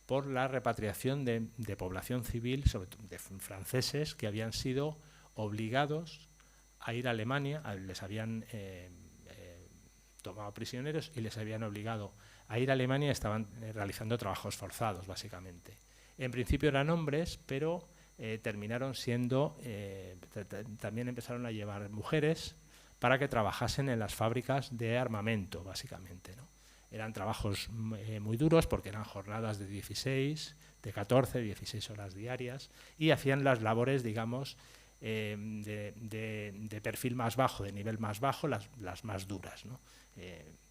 por la repatriación de población civil, sobre todo de franceses, que habían sido obligados a ir a Alemania, les habían tomado prisioneros y les habían obligado a ir a Alemania y estaban realizando trabajos forzados, básicamente. En principio eran hombres, pero terminaron siendo, también empezaron a llevar mujeres para que trabajasen en las fábricas de armamento, básicamente, ¿no? Eran trabajos muy duros porque eran jornadas de 16, de 14, 16 horas diarias y hacían las labores, digamos, de perfil más bajo, de nivel más bajo, las más duras, ¿no?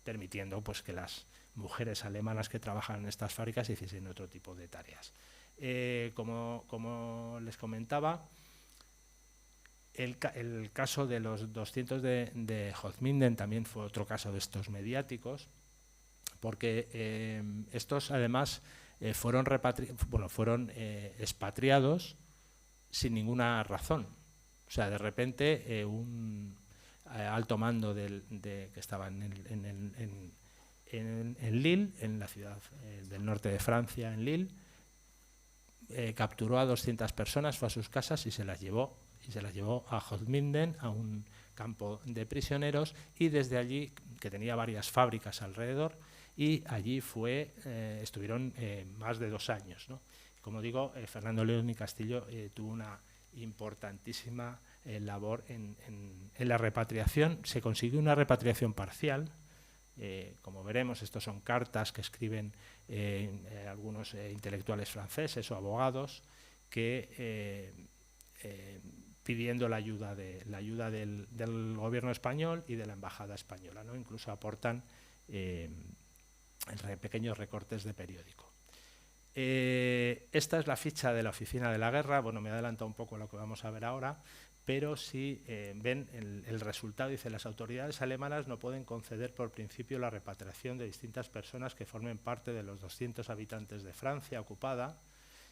Permitiendo pues, que las mujeres alemanas que trabajan en estas fábricas hiciesen otro tipo de tareas. Como les comentaba, el caso de los 200 de Holzminden también fue otro caso de estos mediáticos, porque estos además fueron expatriados sin ninguna razón. O sea, de repente un alto mando que estaba en Lille, en la ciudad del norte de Francia, en Lille, capturó a 200 personas, fue a sus casas y se las llevó a Holzminden, a un campo de prisioneros, y desde allí, que tenía varias fábricas alrededor, y allí estuvieron más de 2 años, ¿no? Como digo, Fernando León y Castillo tuvo una importantísima labor en la repatriación. Se consiguió una repatriación parcial. Como veremos, estos son cartas que escriben algunos intelectuales franceses o abogados que pidiendo la ayuda del gobierno español y de la embajada española, ¿no? Incluso aportan pequeños recortes de periódico. Esta es la ficha de la Oficina de la Guerra. Bueno, me adelanta un poco a lo que vamos a ver ahora, pero si ven el resultado, dice: las autoridades alemanas no pueden conceder por principio la repatriación de distintas personas que formen parte de los 200 habitantes de Francia ocupada,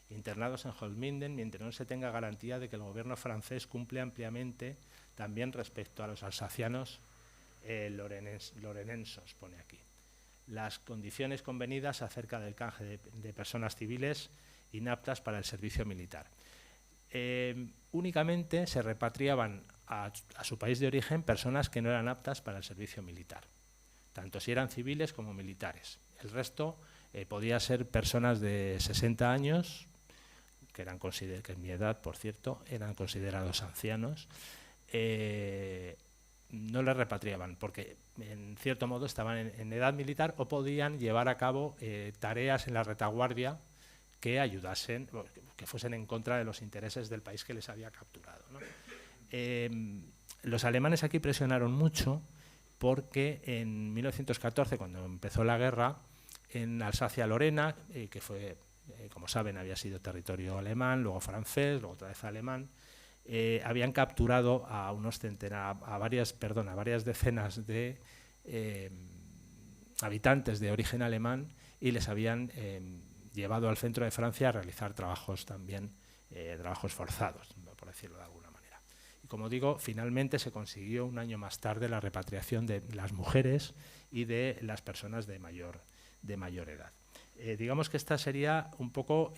internados en Holzminden, mientras no se tenga garantía de que el gobierno francés cumple ampliamente también respecto a los alsacianos lorenenses, pone aquí, las condiciones convenidas acerca del canje de personas civiles inaptas para el servicio militar. Únicamente se repatriaban a su país de origen personas que no eran aptas para el servicio militar, tanto si eran civiles como militares. El resto podía ser personas de 60 años, que en mi edad, por cierto, eran considerados ancianos. No les repatriaban porque, en cierto modo, estaban en edad militar o podían llevar a cabo tareas en la retaguardia que ayudasen, que fuesen en contra de los intereses del país que les había capturado, ¿no? Los alemanes aquí presionaron mucho porque en 1914, cuando empezó la guerra, en Alsacia-Lorena, que fue, como saben, había sido territorio alemán, luego francés, luego otra vez alemán, habían capturado a varias decenas de habitantes de origen alemán y les habían llevado al centro de Francia a realizar trabajos también, trabajos forzados, por decirlo de alguna manera. Y como digo, finalmente se consiguió un año más tarde la repatriación de las mujeres y de las personas de mayor edad. Digamos que esta sería un poco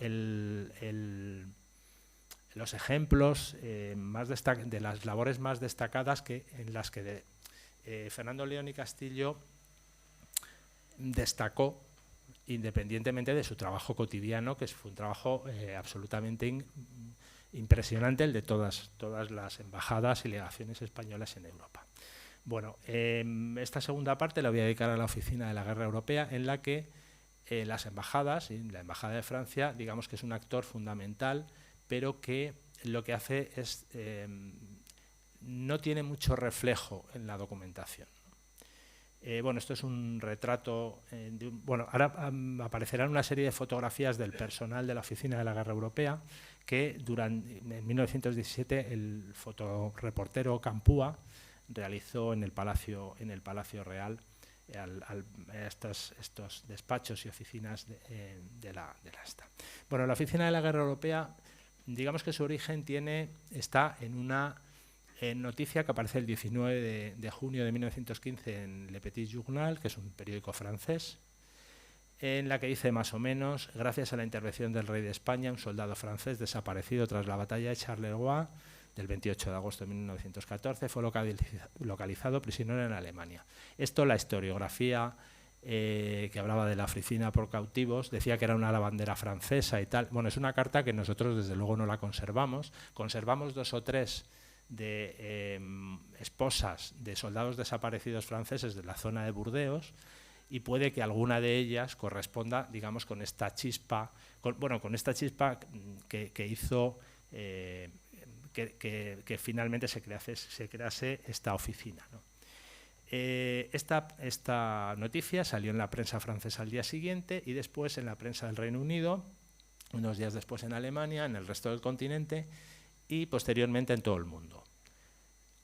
los ejemplos de las labores más destacadas en las que Fernando León y Castillo destacó, independientemente de su trabajo cotidiano, que fue un trabajo absolutamente impresionante, el de todas las embajadas y legaciones españolas en Europa. Bueno, esta segunda parte la voy a dedicar a la Oficina de la Guerra Europea, en la que las embajadas, y la Embajada de Francia, digamos que es un actor fundamental, pero que lo que hace es no tiene mucho reflejo en la documentación. Bueno, esto es un retrato, bueno, ahora aparecerán una serie de fotografías del personal de la Oficina de la Guerra Europea que en 1917 el fotoreportero Campúa realizó en el Palacio Real estos despachos y oficinas de la ESTA. Bueno, la Oficina de la Guerra Europea, digamos que su origen está en una noticia que aparece el 19 de junio de 1915 en Le Petit Journal, que es un periódico francés, en la que dice más o menos: gracias a la intervención del rey de España, un soldado francés desaparecido tras la batalla de Charleroi del 28 de agosto de 1914 fue localizado prisionero en Alemania. Esto, la historiografía que hablaba de la oficina por cautivos, decía que era una lavandera francesa y tal. Bueno, es una carta que nosotros desde luego no la conservamos. Conservamos 2 o 3 de esposas de soldados desaparecidos franceses de la zona de Burdeos, y puede que alguna de ellas corresponda, digamos, con esta chispa, con esta chispa que hizo que finalmente se crease esta oficina, ¿no? Esta noticia salió en la prensa francesa al día siguiente y después en la prensa del Reino Unido, unos días después en Alemania, en el resto del continente y posteriormente en todo el mundo.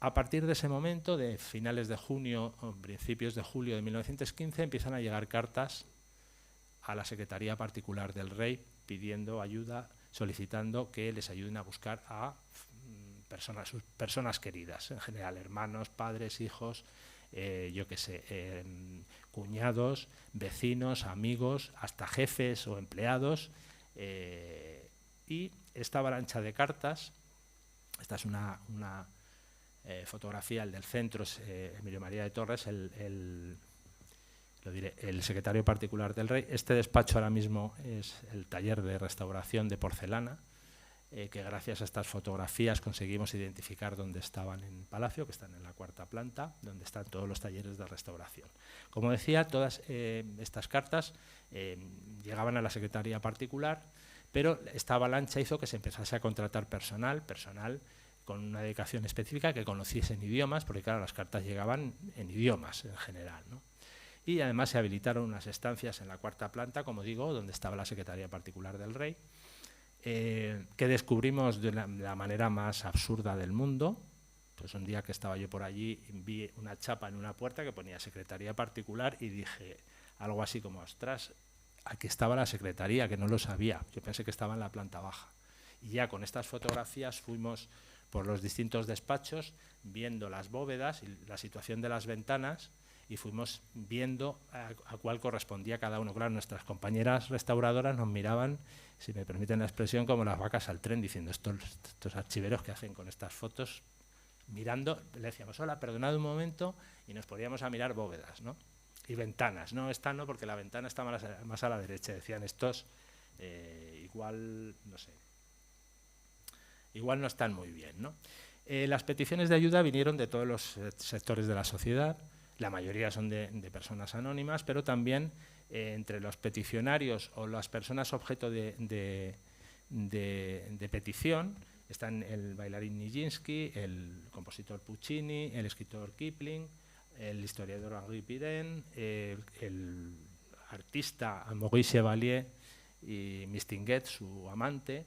A partir de ese momento, de finales de junio o principios de julio de 1915, empiezan a llegar cartas a la Secretaría Particular del Rey pidiendo ayuda, solicitando que les ayuden a buscar a sus personas queridas, en general hermanos, padres, hijos, yo qué sé, cuñados, vecinos, amigos, hasta jefes o empleados. Y esta avalancha de cartas, esta es una fotografía, el del centro es Emilio María de Torres, el secretario particular del rey. Este despacho ahora mismo es el taller de restauración de porcelana, que gracias a estas fotografías conseguimos identificar dónde estaban en Palacio, que están en la 4ª planta, donde están todos los talleres de restauración. Como decía, todas estas cartas llegaban a la Secretaría Particular, pero esta avalancha hizo que se empezase a contratar personal con una dedicación específica, que conociesen idiomas, porque claro, las cartas llegaban en idiomas en general, ¿no? Y además se habilitaron unas estancias en la 4ª planta, como digo, donde estaba la Secretaría Particular del Rey, que descubrimos de la manera más absurda del mundo. Pues un día que estaba yo por allí, vi una chapa en una puerta que ponía Secretaría Particular y dije algo así como: ostras, aquí estaba la secretaría, que no lo sabía. Yo pensé que estaba en la planta baja. Y ya con estas fotografías fuimos por los distintos despachos viendo las bóvedas y la situación de las ventanas, y fuimos viendo a cuál correspondía cada uno. Claro, nuestras compañeras restauradoras nos miraban, si me permiten la expresión, como las vacas al tren, diciendo: estos archiveros que hacen con estas fotos, mirando. Le decíamos: hola, perdonad un momento, y nos poníamos a mirar bóvedas, ¿no? Y ventanas. No, esta no, porque la ventana está más a la derecha. Decían estos, igual, no sé, igual no están muy bien, ¿no? Las peticiones de ayuda vinieron de todos los sectores de la sociedad. La mayoría son de personas anónimas, pero también entre los peticionarios o las personas objeto de petición están el bailarín Nijinsky, el compositor Puccini, el escritor Kipling, el historiador Henri Pirenne, el artista Maurice Chevalier y Mistinguet, su amante,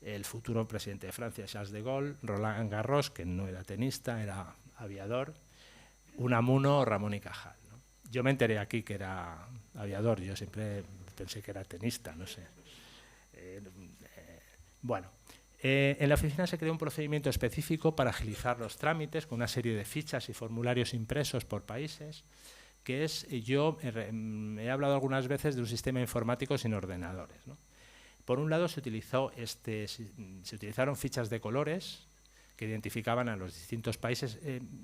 el futuro presidente de Francia, Charles de Gaulle, Roland Garros, que no era tenista, era aviador, Unamuno, Ramón y Cajal, ¿no? Yo me enteré aquí que era aviador, yo siempre pensé que era tenista, no sé. Bueno, en la oficina se creó un procedimiento específico para agilizar los trámites, con una serie de fichas y formularios impresos por países, que es, yo he hablado algunas veces de un sistema informático sin ordenadores, ¿no? Por un lado se utilizaron fichas de colores que identificaban a los distintos países.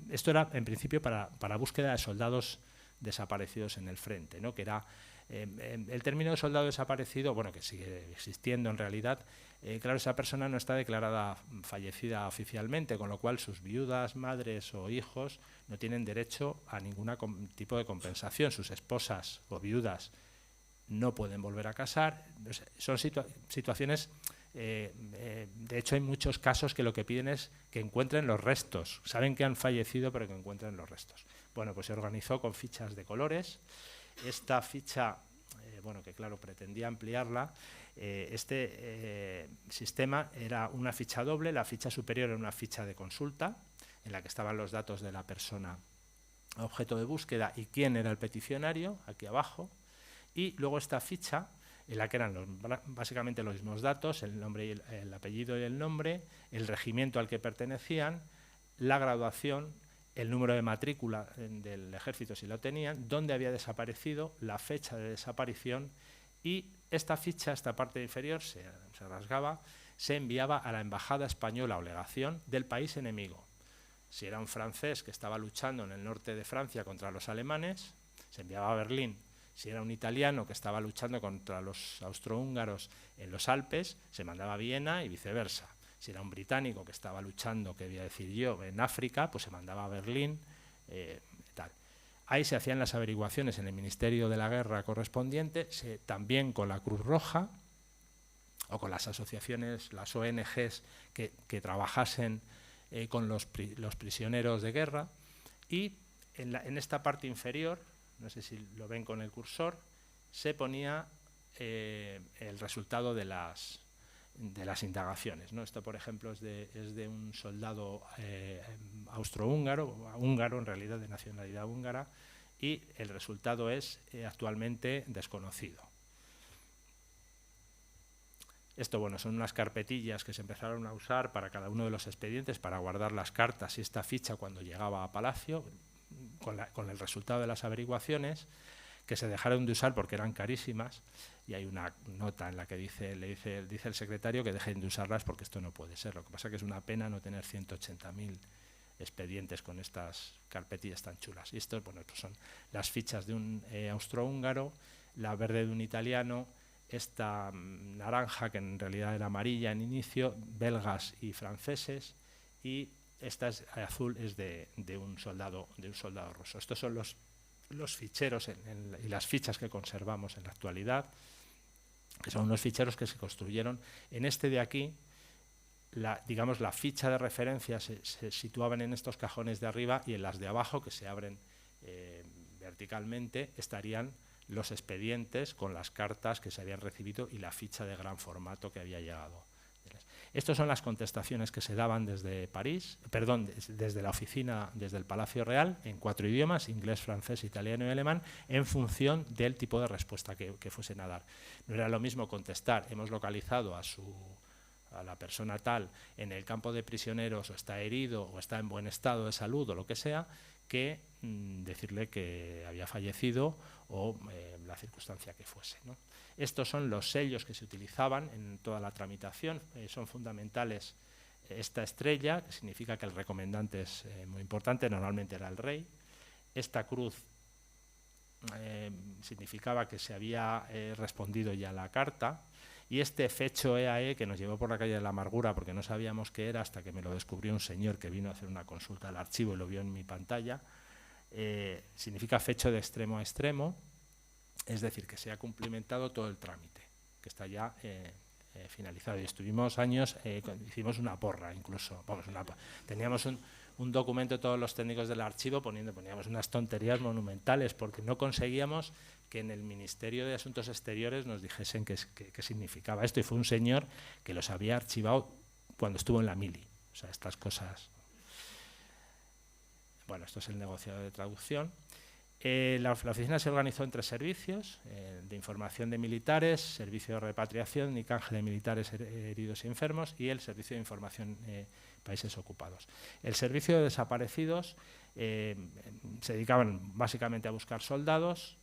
Esto era, en principio, para búsqueda de soldados desaparecidos en el frente, ¿no? Que era el término de soldado desaparecido, bueno, que sigue existiendo en realidad. Claro, esa persona no está declarada fallecida oficialmente, con lo cual sus viudas, madres o hijos no tienen derecho a ningún tipo de compensación. Sus esposas o viudas no pueden volver a casar. Son situaciones De hecho, hay muchos casos que lo que piden es que encuentren los restos. Saben que han fallecido, pero que encuentren los restos. Bueno, pues se organizó con fichas de colores. Esta ficha, bueno, que claro, pretendía ampliarla. Este sistema era una ficha doble. La ficha superior era una ficha de consulta, en la que estaban los datos de la persona objeto de búsqueda y quién era el peticionario, aquí abajo. Y luego esta ficha, en la que eran básicamente los mismos datos, el nombre y el apellido y el nombre, el regimiento al que pertenecían, la graduación, el número de matrícula del ejército si lo tenían, dónde había desaparecido, la fecha de desaparición, y esta ficha, esta parte inferior, se rasgaba, se enviaba a la embajada española o legación del país enemigo. Si era un francés que estaba luchando en el norte de Francia contra los alemanes, se enviaba a Berlín. Si era un italiano que estaba luchando contra los austrohúngaros en los Alpes, se mandaba a Viena y viceversa. Si era un británico que estaba luchando, que voy a decir yo, en África, pues se mandaba a Berlín, tal. Ahí se hacían las averiguaciones en el Ministerio de la Guerra correspondiente, también con la Cruz Roja o con las asociaciones, las ONGs que trabajasen con los prisioneros de guerra. Y en esta parte inferior, no sé si lo ven con el cursor, se ponía el resultado de las indagaciones, ¿no? Esto, por ejemplo, es de un soldado austrohúngaro, húngaro en realidad, de nacionalidad húngara, y el resultado es actualmente desconocido. Esto, bueno, son unas carpetillas que se empezaron a usar para cada uno de los expedientes para guardar las cartas y esta ficha cuando llegaba a Palacio, con el resultado de las averiguaciones, que se dejaron de usar porque eran carísimas, y hay una nota en la que dice el secretario que dejen de usarlas porque esto no puede ser. Lo que pasa es que es una pena no tener 180.000 expedientes con estas carpetillas tan chulas. Y esto, bueno, pues son las fichas de un austrohúngaro, la verde de un italiano, esta naranja, que en realidad era amarilla en inicio, belgas y franceses, y esta azul es de un soldado ruso. Estos son los ficheros y las fichas que conservamos en la actualidad, que son unos ficheros que se construyeron. En este de aquí, digamos, la ficha de referencia se situaban en estos cajones de arriba, y en las de abajo, que se abren verticalmente, estarían los expedientes con las cartas que se habían recibido y la ficha de gran formato que había llegado. Estas son las contestaciones que se daban desde París, perdón, desde la oficina, desde el Palacio Real, en 4 idiomas, inglés, francés, italiano y alemán, en función del tipo de respuesta que fuesen a dar. No era lo mismo contestar, hemos localizado a la persona tal en el campo de prisioneros, o está herido, o está en buen estado de salud, o lo que sea, que decirle que había fallecido o la circunstancia que fuese, ¿no? Estos son los sellos que se utilizaban en toda la tramitación. Son fundamentales esta estrella, que significa que el recomendante es muy importante, normalmente era el rey. Esta cruz significaba que se había respondido ya la carta. Y este fecho EAE, que nos llevó por la calle de la amargura porque no sabíamos qué era, hasta que me lo descubrió un señor que vino a hacer una consulta al archivo y lo vio en mi pantalla, significa fecho de extremo a extremo, es decir, que se ha cumplimentado todo el trámite, que está ya finalizado. Y estuvimos años, hicimos una porra incluso, teníamos un documento de todos los técnicos del archivo, poníamos unas tonterías monumentales porque no conseguíamos que en el Ministerio de Asuntos Exteriores nos dijesen qué significaba esto, y fue un señor que los había archivado cuando estuvo en la mili. O sea, estas cosas. Bueno, esto es el negociado de traducción. La oficina se organizó en 3 servicios, de información de militares, servicio de repatriación y canje de militares heridos y enfermos, y el servicio de información países ocupados. El servicio de desaparecidos se dedicaban básicamente a buscar soldados,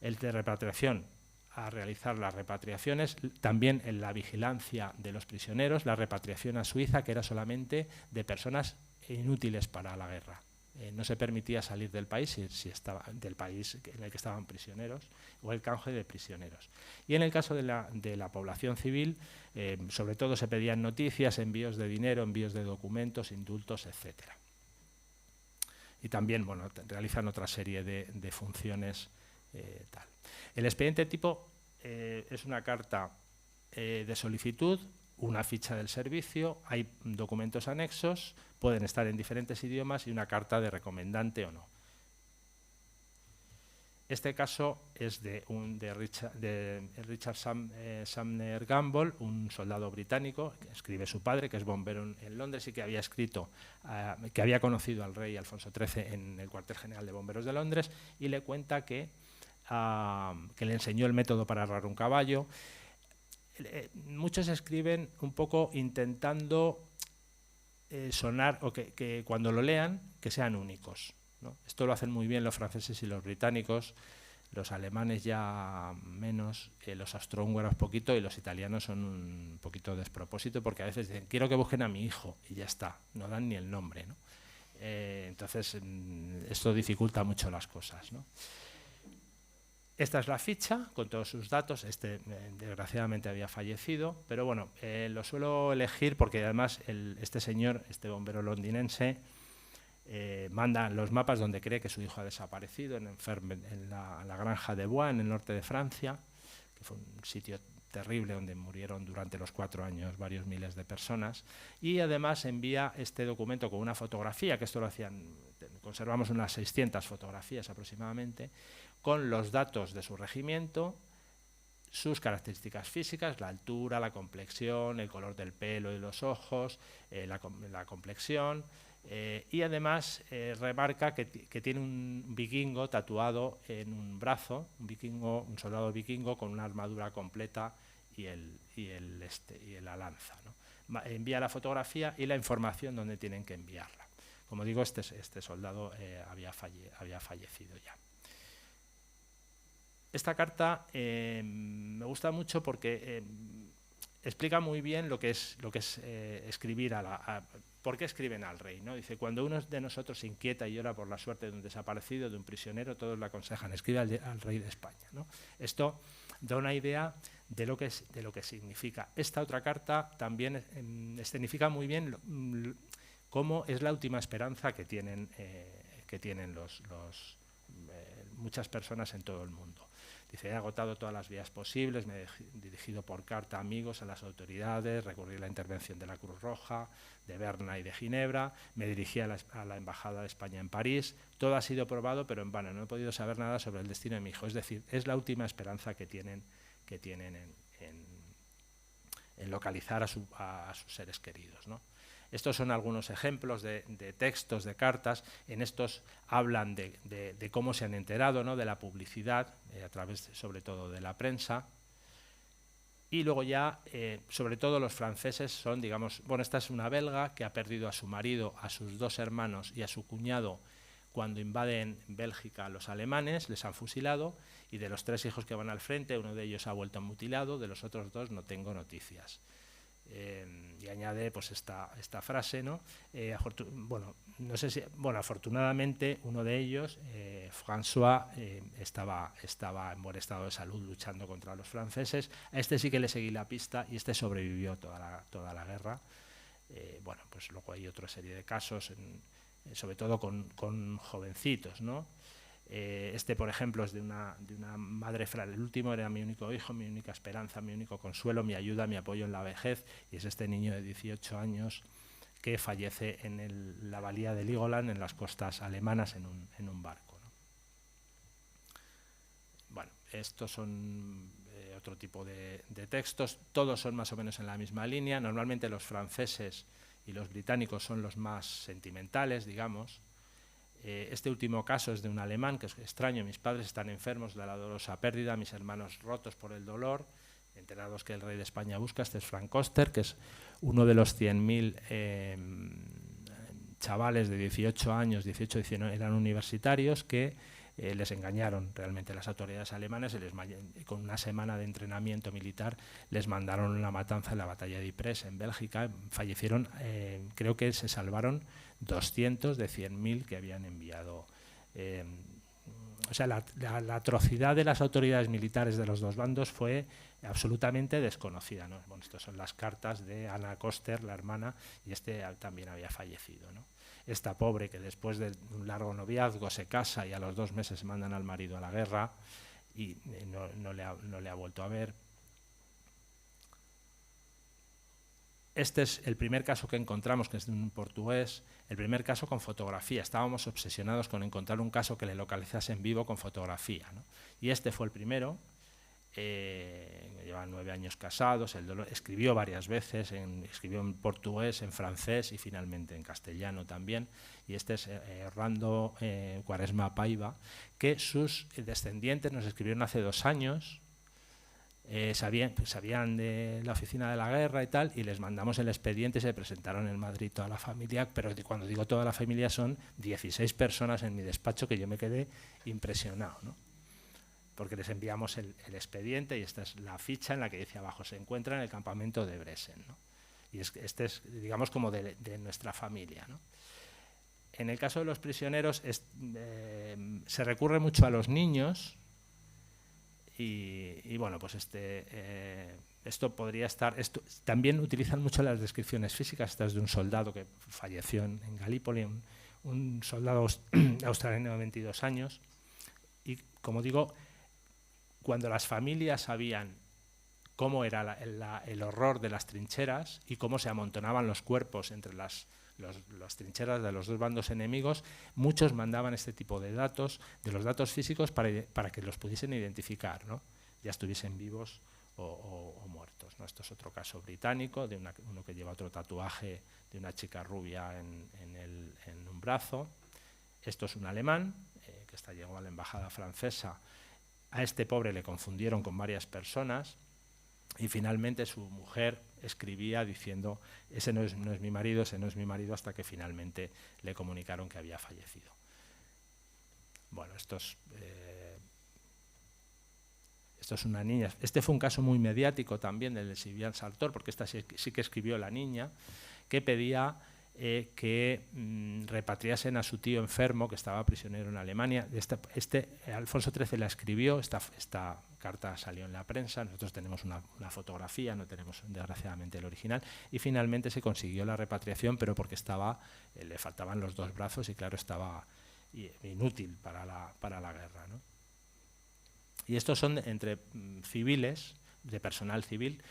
el de repatriación a realizar las repatriaciones, también en la vigilancia de los prisioneros, la repatriación a Suiza, que era solamente de personas inútiles para la guerra. No se permitía salir del país si estaba del país en el que estaban prisioneros, o el canje de prisioneros. Y en el caso de la población civil, sobre todo se pedían noticias, envíos de dinero, envíos de documentos, indultos, etcétera. Y también, bueno, realizan otra serie de funciones tal. El expediente tipo es una carta de solicitud, una ficha del servicio, hay documentos anexos, pueden estar en diferentes idiomas y una carta de recomendante o no. Este caso es de Richard Sumner Gamble, un soldado británico, que escribe su padre, que es bombero en Londres y que había escrito, que había conocido al rey Alfonso XIII en el cuartel general de bomberos de Londres, y le cuenta que le enseñó el método para arrar un caballo. Muchos escriben un poco intentando sonar, o que cuando lo lean, que sean únicos, ¿no? Esto lo hacen muy bien los franceses y los británicos, los alemanes ya menos, los austrohúngaros poquito, y los italianos son un poquito despropósito, porque a veces dicen, quiero que busquen a mi hijo, y ya está, no dan ni el nombre, ¿no? Entonces, esto dificulta mucho las cosas, ¿no? Esta es la ficha con todos sus datos. Desgraciadamente había fallecido, pero bueno, lo suelo elegir porque además este señor, este bombero londinense, manda los mapas donde cree que su hijo ha desaparecido, en la granja de Bois, en el norte de Francia, que fue un sitio terrible donde murieron durante los 4 años varios miles de personas, y además envía este documento con una fotografía, que esto lo hacían, conservamos unas 600 fotografías aproximadamente, con los datos de su regimiento, sus características físicas, la altura, la complexión, el color del pelo y los ojos, la complexión, y además remarca que tiene un vikingo tatuado en un brazo, un soldado vikingo con una armadura completa y la lanza, ¿no? Envía la fotografía y la información donde tienen que enviarla. Como digo, este soldado había fallecido ya. Esta carta me gusta mucho porque explica muy bien lo que es escribir ¿por qué escriben al rey, ¿no? Dice, cuando uno de nosotros se inquieta y llora por la suerte de un desaparecido, de un prisionero, todos le aconsejan, escribe al rey de España, ¿no? Esto da una idea de lo que significa. Esta otra carta también escenifica muy bien cómo es la última esperanza que tienen muchas personas en todo el mundo. Dice, he agotado todas las vías posibles, me he dirigido por carta a amigos, a las autoridades, recurrí a la intervención de la Cruz Roja, de Berna y de Ginebra, me dirigí a la Embajada de España en París, todo ha sido probado, pero en vano, no he podido saber nada sobre el destino de mi hijo. Es decir, es la última esperanza que tienen en localizar a sus seres queridos, ¿no? Estos son algunos ejemplos de textos, de cartas. En estos hablan de cómo se han enterado, ¿no? De la publicidad, a través sobre todo de la prensa. Y luego ya, sobre todo los franceses son, digamos, bueno, esta es una belga que ha perdido a su marido, a sus 2 hermanos y a su cuñado cuando invaden Bélgica los alemanes, les han fusilado, y de los 3 hijos que van al frente, uno de ellos ha vuelto mutilado, de los otros 2 no tengo noticias. Y añade pues esta frase, ¿no? Afortunadamente uno de ellos, François, estaba en buen estado de salud luchando contra los franceses. A este sí que le seguí la pista y este sobrevivió toda la guerra. Pues luego hay otra serie de casos, sobre todo con jovencitos, ¿no? Por ejemplo, es de una madre frágil. El último era mi único hijo, mi única esperanza, mi único consuelo, mi ayuda, mi apoyo en la vejez, y es este niño de 18 años que fallece en la bahía de Heligoland, en las costas alemanas, en un barco, ¿no? Bueno, estos son otro tipo de textos, todos son más o menos en la misma línea. Normalmente los franceses y los británicos son los más sentimentales, digamos. Este último caso es de un alemán, que es extraño: mis padres están enfermos de la dolorosa pérdida, mis hermanos rotos por el dolor, enterados que el rey de España busca. Este es Frank Oster, que es uno de los 100.000 chavales de 18 años, 18, 19, eran universitarios, que les engañaron realmente las autoridades alemanas, y con una semana de entrenamiento militar les mandaron una matanza en la batalla de Ypres, en Bélgica. Fallecieron, creo que se salvaron 200 de 100.000 que habían enviado. O sea, la atrocidad de las autoridades militares de los 2 bandos fue absolutamente desconocida, ¿no? Bueno, estas son las cartas de Anna Koster, la hermana, y también había fallecido, ¿no? Esta pobre, que después de un largo noviazgo se casa y a los 2 meses mandan al marido a la guerra y no le ha vuelto a ver. Este es el primer caso que encontramos, que es de un portugués, el primer caso con fotografía. Estábamos obsesionados con encontrar un caso que le localizase en vivo con fotografía, ¿no? Y este fue el primero. Llevan 9 años casados, escribió varias veces, escribió en portugués, en francés y finalmente en castellano también. Y este es Orlando Quaresma Paiva, que sus descendientes nos escribieron hace 2 años. Sabían de la oficina de la guerra y tal, y les mandamos el expediente y se presentaron en Madrid toda la familia, pero cuando digo toda la familia son 16 personas en mi despacho, que yo me quedé impresionado, ¿no? Porque les enviamos el expediente y esta es la ficha en la que dice abajo, se encuentra en el campamento de Bresen, ¿no? Y este es, digamos, como de nuestra familia, ¿no? En el caso de los prisioneros se recurre mucho a los niños. Y bueno, pues esto podría estar... también utilizan mucho las descripciones físicas. Esta es de un soldado que falleció en Galípoli, un soldado australiano de 22 años. Y como digo, cuando las familias sabían cómo era el horror de las trincheras y cómo se amontonaban los cuerpos entre las trincheras de los dos bandos enemigos, muchos mandaban este tipo de datos, de los datos físicos, para que los pudiesen identificar, ¿no? Ya estuviesen vivos o muertos, ¿no? Esto es otro caso británico, de uno que lleva otro tatuaje de una chica rubia en un brazo. Esto es un alemán que llegó a la embajada francesa. A este pobre le confundieron con varias personas. Y finalmente su mujer escribía diciendo, ese no es mi marido, ese no es mi marido, hasta que finalmente le comunicaron que había fallecido. Bueno, esto es una niña. Este fue un caso muy mediático también, del de Sylviane Sartor, porque esta sí que escribió la niña, que pedía que repatriasen a su tío enfermo, que estaba prisionero en Alemania. Alfonso XIII la escribió, esta carta salió en la prensa, nosotros tenemos una fotografía, no tenemos desgraciadamente el original, y finalmente se consiguió la repatriación, pero porque le faltaban los 2 brazos y claro, estaba inútil para la guerra, ¿no? Y estos son entre civiles, de personal civil.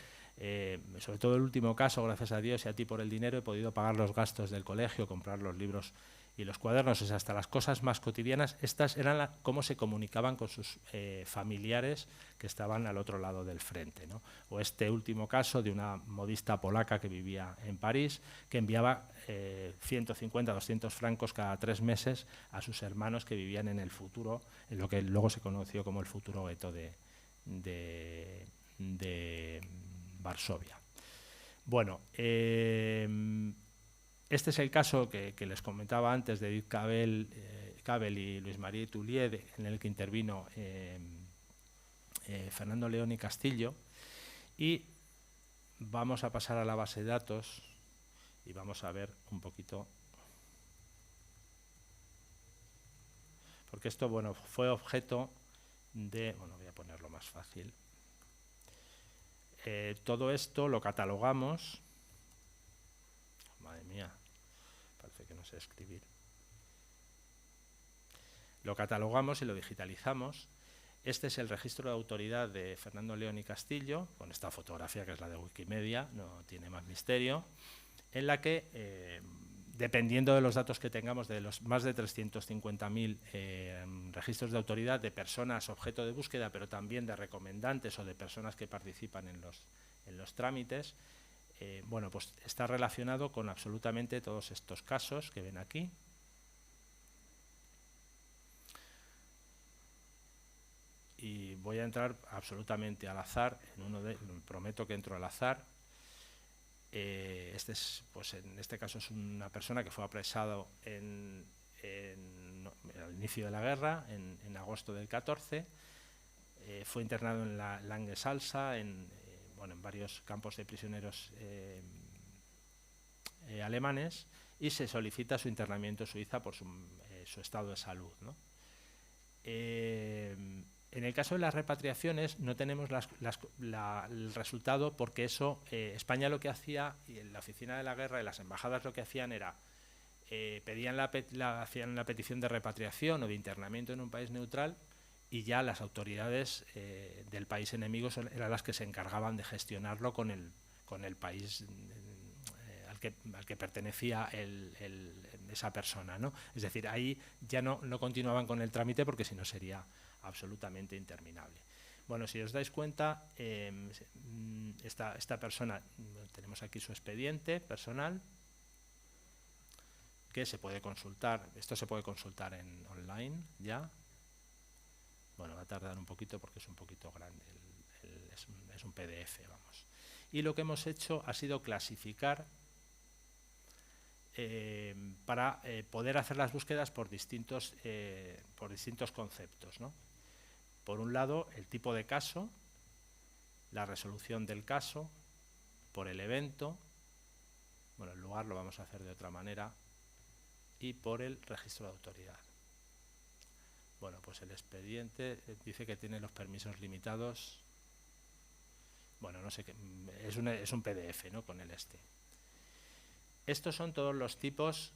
Sobre todo el último caso, gracias a Dios y a ti por el dinero, he podido pagar los gastos del colegio, comprar los libros y los cuadernos, hasta las cosas más cotidianas. Estas eran cómo se comunicaban con sus familiares que estaban al otro lado del frente, ¿no? O este último caso de una modista polaca que vivía en París, que enviaba 150, 200 francos cada 3 meses a sus hermanos que vivían en el futuro, en lo que luego se conoció como el futuro gueto de Varsovia. Bueno, este es el caso que les comentaba antes de Edith Cavell y Luis María Tullier, en el que intervino Fernando León y Castillo. Y vamos a pasar a la base de datos y vamos a ver un poquito, porque esto, bueno, fue objeto de... Bueno, voy a ponerlo más fácil. Todo esto lo catalogamos. Madre mía, parece que no sé escribir. Lo catalogamos y lo digitalizamos. Este es el registro de autoridad de Fernando León y Castillo, con esta fotografía que es la de Wikimedia, no tiene más misterio, en la que, dependiendo de los datos que tengamos, de los más de 350.000 registros de autoridad de personas objeto de búsqueda, pero también de recomendantes o de personas que participan en los trámites, bueno, pues está relacionado con absolutamente todos estos casos que ven aquí. Y voy a entrar absolutamente al azar, prometo que entro al azar. Pues en este caso es una persona que fue apresado al inicio de la guerra, en agosto del 14, fue internado en la Lange-Salza, en varios campos de prisioneros alemanes, y se solicita su internamiento en Suiza por su estado de salud, ¿no? En el caso de las repatriaciones no tenemos el resultado, porque eso, España lo que hacía, y en la oficina de la guerra y las embajadas lo que hacían era, hacían la petición de repatriación o de internamiento en un país neutral, y ya las autoridades del país enemigo eran las que se encargaban de gestionarlo con el país al que pertenecía esa persona, ¿no? Es decir, ahí ya no continuaban con el trámite porque si no sería absolutamente interminable. Bueno, si os dais cuenta, esta persona, tenemos aquí su expediente personal, que se puede consultar. Esto se puede consultar en online ya. Bueno, va a tardar un poquito porque es un poquito grande, es un PDF, vamos. Y lo que hemos hecho ha sido clasificar para poder hacer las búsquedas por distintos conceptos, ¿no? Por un lado, el tipo de caso, la resolución del caso, por el evento, bueno, el lugar lo vamos a hacer de otra manera, y por el registro de autoridad. Bueno, pues el expediente dice que tiene los permisos limitados. Bueno, no sé qué, es un PDF, ¿no? Con el este. Estos son todos los tipos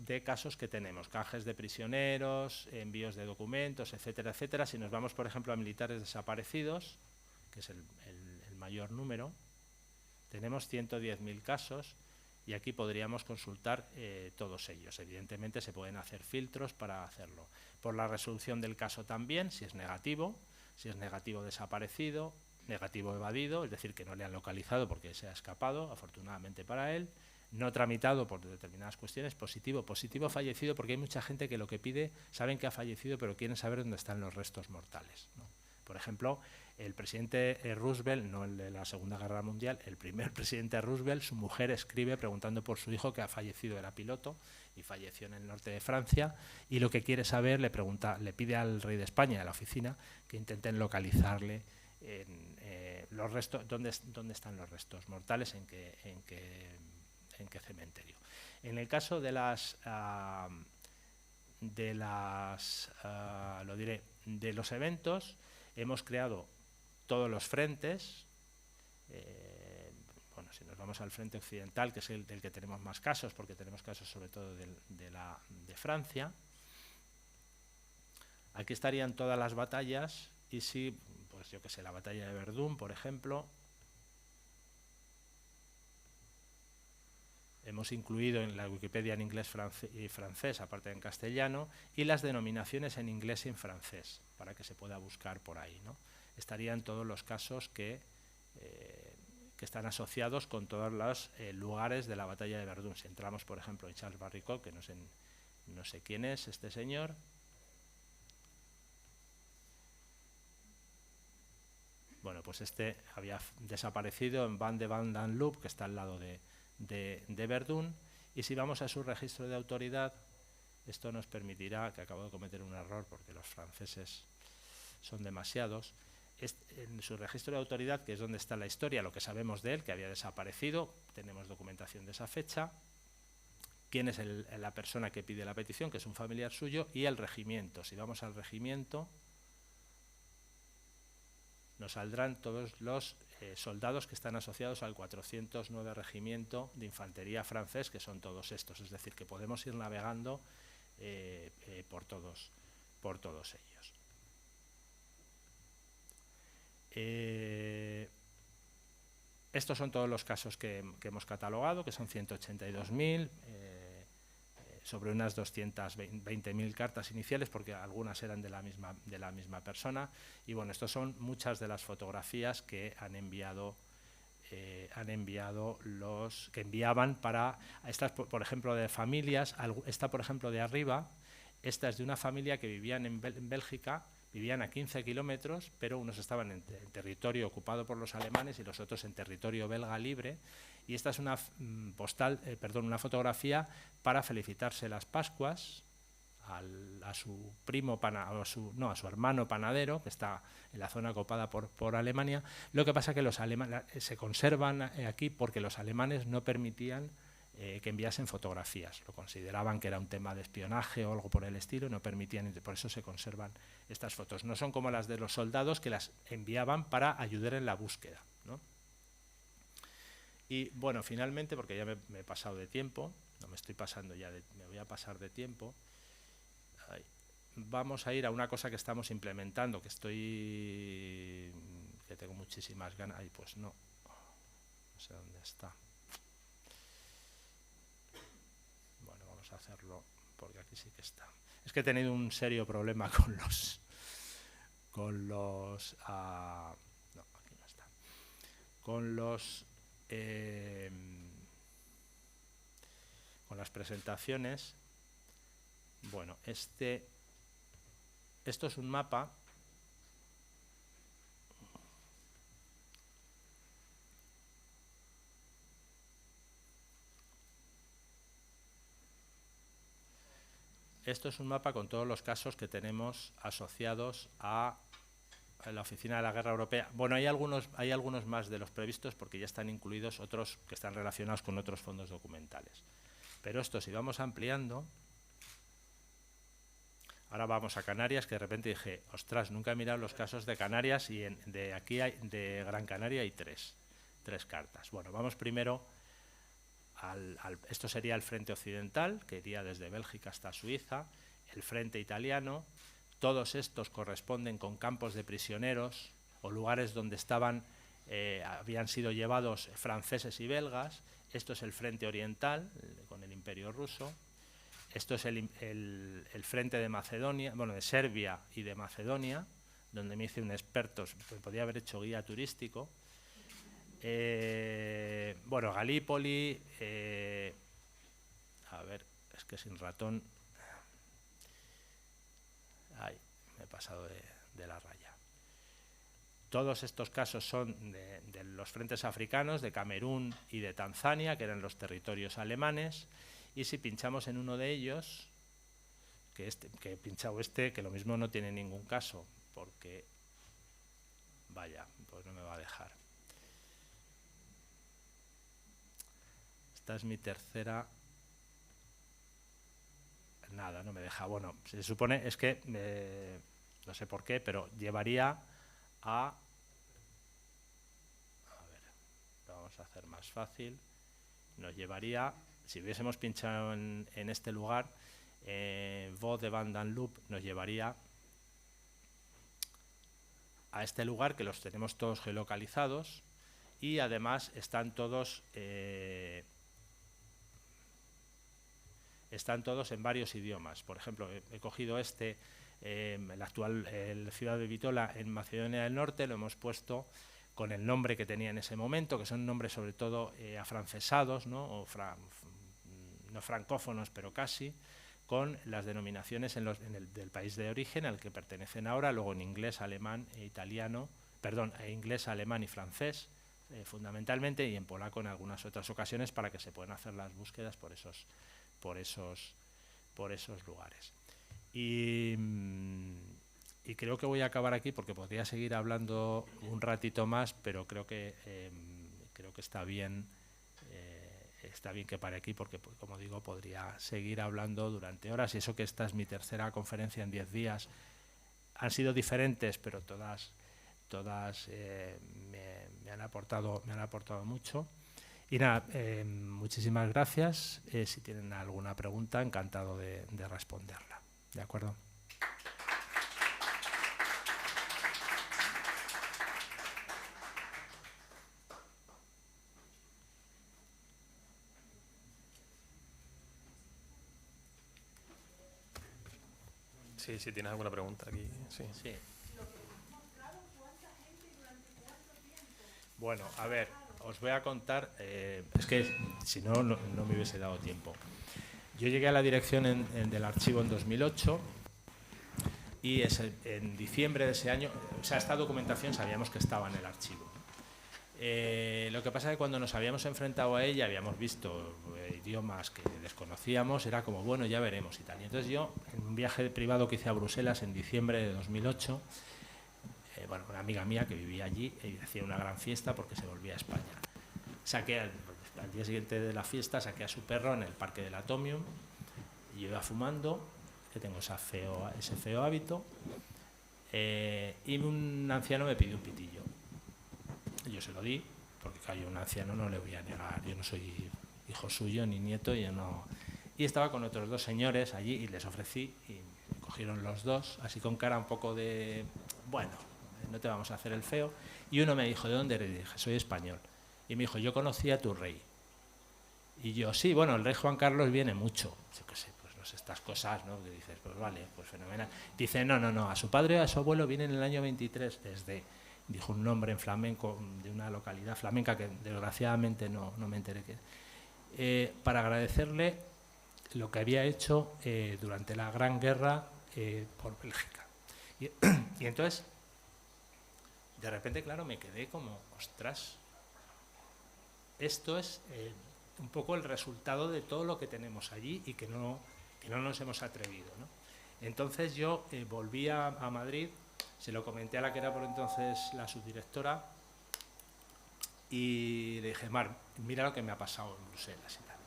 de casos que tenemos, canjes de prisioneros, envíos de documentos, etcétera, etcétera. Si nos vamos, por ejemplo, a militares desaparecidos, que es el mayor número, tenemos 110.000 casos y aquí podríamos consultar todos ellos. Evidentemente se pueden hacer filtros para hacerlo. Por la resolución del caso también, si es negativo desaparecido, negativo evadido, es decir, que no le han localizado porque se ha escapado, afortunadamente para él, no tramitado por determinadas cuestiones, positivo fallecido, porque hay mucha gente que lo que pide, saben que ha fallecido, pero quieren saber dónde están los restos mortales, ¿no? Por ejemplo, el presidente Roosevelt, no el de la Segunda Guerra Mundial, el primer presidente Roosevelt, su mujer escribe preguntando por su hijo que ha fallecido, era piloto y falleció en el norte de Francia, y lo que quiere saber, le pide al rey de España, a la oficina, que intenten localizarle los restos, dónde están los restos mortales, en qué cementerio. En el caso de los eventos, hemos creado todos los frentes. Bueno, si nos vamos al frente occidental, que es el del que tenemos más casos, porque tenemos casos sobre todo de Francia. Aquí estarían todas las batallas, y si, pues yo que sé, la batalla de Verdún, por ejemplo, hemos incluido en la Wikipedia en inglés y francés, aparte en castellano, y las denominaciones en inglés y en francés, para que se pueda buscar por ahí, ¿no? Estarían todos los casos que están asociados con todos los lugares de la batalla de Verdún. Si entramos, por ejemplo, en Charles Barricot, que no sé quién es este señor, bueno, pues este había desaparecido en Van de Vandenloop, que está al lado de Verdún, y si vamos a su registro de autoridad, esto nos permitirá, que acabo de cometer un error porque los franceses son demasiados, en su registro de autoridad, que es donde está la historia, lo que sabemos de él, que había desaparecido, tenemos documentación de esa fecha, quién es la persona que pide la petición, que es un familiar suyo, y el regimiento. Si vamos al regimiento, nos saldrán todos los soldados que están asociados al 409 Regimiento de Infantería francés, que son todos estos, es decir, que podemos ir navegando por todos ellos. Estos son todos los casos que hemos catalogado, que son 182.000, sobre unas 220.000 cartas iniciales, porque algunas eran de la misma persona. Y bueno, estas son muchas de las fotografías que han enviado los que enviaban para estas, por ejemplo, de familias. Esta, por ejemplo, de arriba, esta es de una familia que vivían en Bélgica, vivían a 15 kilómetros, pero unos estaban en territorio ocupado por los alemanes y los otros en territorio belga libre. Y esta es una fotografía para felicitarse las Pascuas a su primo, a su hermano panadero, que está en la zona ocupada por Alemania. Lo que pasa es que los alemanes se conservan aquí porque los alemanes no permitían que enviasen fotografías. Lo consideraban que era un tema de espionaje o algo por el estilo, y no permitían, por eso se conservan estas fotos. No son como las de los soldados, que las enviaban para ayudar en la búsqueda, ¿no? Y bueno, finalmente, porque ya me he pasado de tiempo, no me estoy pasando ya, me voy a pasar de tiempo, vamos a ir a una cosa que estamos implementando, que tengo muchísimas ganas. Pues no sé dónde está. Vamos a hacerlo porque aquí sí que está. Es que he tenido un serio problema con los... no, aquí no está. Con las presentaciones. Bueno, esto es un mapa. Esto es un mapa con todos los casos que tenemos asociados a la Oficina de la Guerra Europea. Bueno, hay algunos más de los previstos porque ya están incluidos otros que están relacionados con otros fondos documentales. Pero esto, si vamos ampliando, ahora vamos a Canarias, que de repente dije, ostras, nunca he mirado los casos de Canarias y de Gran Canaria hay tres cartas. Bueno, vamos primero esto sería el frente occidental, que iría desde Bélgica hasta Suiza, el frente italiano. Todos estos corresponden con campos de prisioneros o lugares donde habían sido llevados franceses y belgas. Esto es el frente oriental, con el Imperio ruso. Esto es el frente de Macedonia, bueno, de Serbia y de Macedonia, donde me hice un experto, podía haber hecho guía turístico. Bueno, Galípoli, a ver, es que sin ratón, ay, me he pasado de la raya. Todos estos casos son de los frentes africanos, de Camerún y de Tanzania, que eran los territorios alemanes, y si pinchamos en uno de ellos, que he pinchado que lo mismo no tiene ningún caso, porque, vaya, pues no me va a dejar. Esta es mi tercera. Nada, no me deja. Bueno, se supone, es que no sé por qué, pero llevaría a ver, lo vamos a hacer más fácil. Nos llevaría, si hubiésemos pinchado en este lugar, Vaux de Van den Loop nos llevaría a este lugar, que los tenemos todos geolocalizados y además están todos en varios idiomas. Por ejemplo, he cogido el actual ciudad de Bitola en Macedonia del Norte, lo hemos puesto con el nombre que tenía en ese momento, que son nombres sobre todo afrancesados, ¿no? O no francófonos, pero casi, con las denominaciones del país de origen al que pertenecen ahora, luego en inglés, alemán e italiano, inglés, alemán y francés, fundamentalmente, y en polaco en algunas otras ocasiones, para que se puedan hacer las búsquedas por esos lugares. Y creo que voy a acabar aquí porque podría seguir hablando un ratito más, pero creo que está bien que pare aquí porque, como digo, podría seguir hablando durante horas, y eso que esta es mi tercera conferencia en 10 días. Han sido diferentes, pero todas me han aportado mucho. Y nada, muchísimas gracias. Si tienen alguna pregunta, encantado de responderla. ¿De acuerdo? Sí, si tienes alguna pregunta aquí. Sí. Sí. Bueno, a ver, os voy a contar, es que si no me hubiese dado tiempo. Yo llegué a la dirección del archivo en 2008 y en diciembre de ese año, o sea, esta documentación sabíamos que estaba en el archivo. Lo que pasa es que cuando nos habíamos enfrentado a ella, habíamos visto idiomas que desconocíamos, era como, bueno, ya veremos y tal. Y entonces yo, en un viaje privado que hice a Bruselas en diciembre de 2008, bueno, una amiga mía que vivía allí y hacía una gran fiesta porque se volvía a España. Saqué al día siguiente de la fiesta, saqué a su perro en el parque del Atomium y yo iba fumando, que tengo ese feo hábito, y un anciano me pidió un pitillo. Yo se lo di, porque claro, yo a un anciano no le voy a negar, yo no soy hijo suyo ni nieto, y estaba con otros dos señores allí y les ofrecí y me cogieron los dos, así con cara un poco de, bueno, no te vamos a hacer el feo. Y uno me dijo, ¿de dónde eres? Y dije, soy español. Y me dijo, yo conocí a tu rey. Y yo, sí, bueno, el rey Juan Carlos viene mucho. Yo qué sé, pues no sé, estas cosas, ¿no? Que dices, pues vale, pues fenomenal. Dice, no, a su padre y a su abuelo vienen en el año 23 desde, dijo un nombre en flamenco de una localidad flamenca que desgraciadamente no me enteré que. Para agradecerle lo que había hecho durante la Gran Guerra por Bélgica. Y entonces, de repente, claro, me quedé como, ostras, esto es un poco el resultado de todo lo que tenemos allí y que no nos hemos atrevido, ¿no? Entonces yo volví a Madrid, se lo comenté a la que era por entonces la subdirectora y le dije, Mar, mira lo que me ha pasado en Bruselas y tal.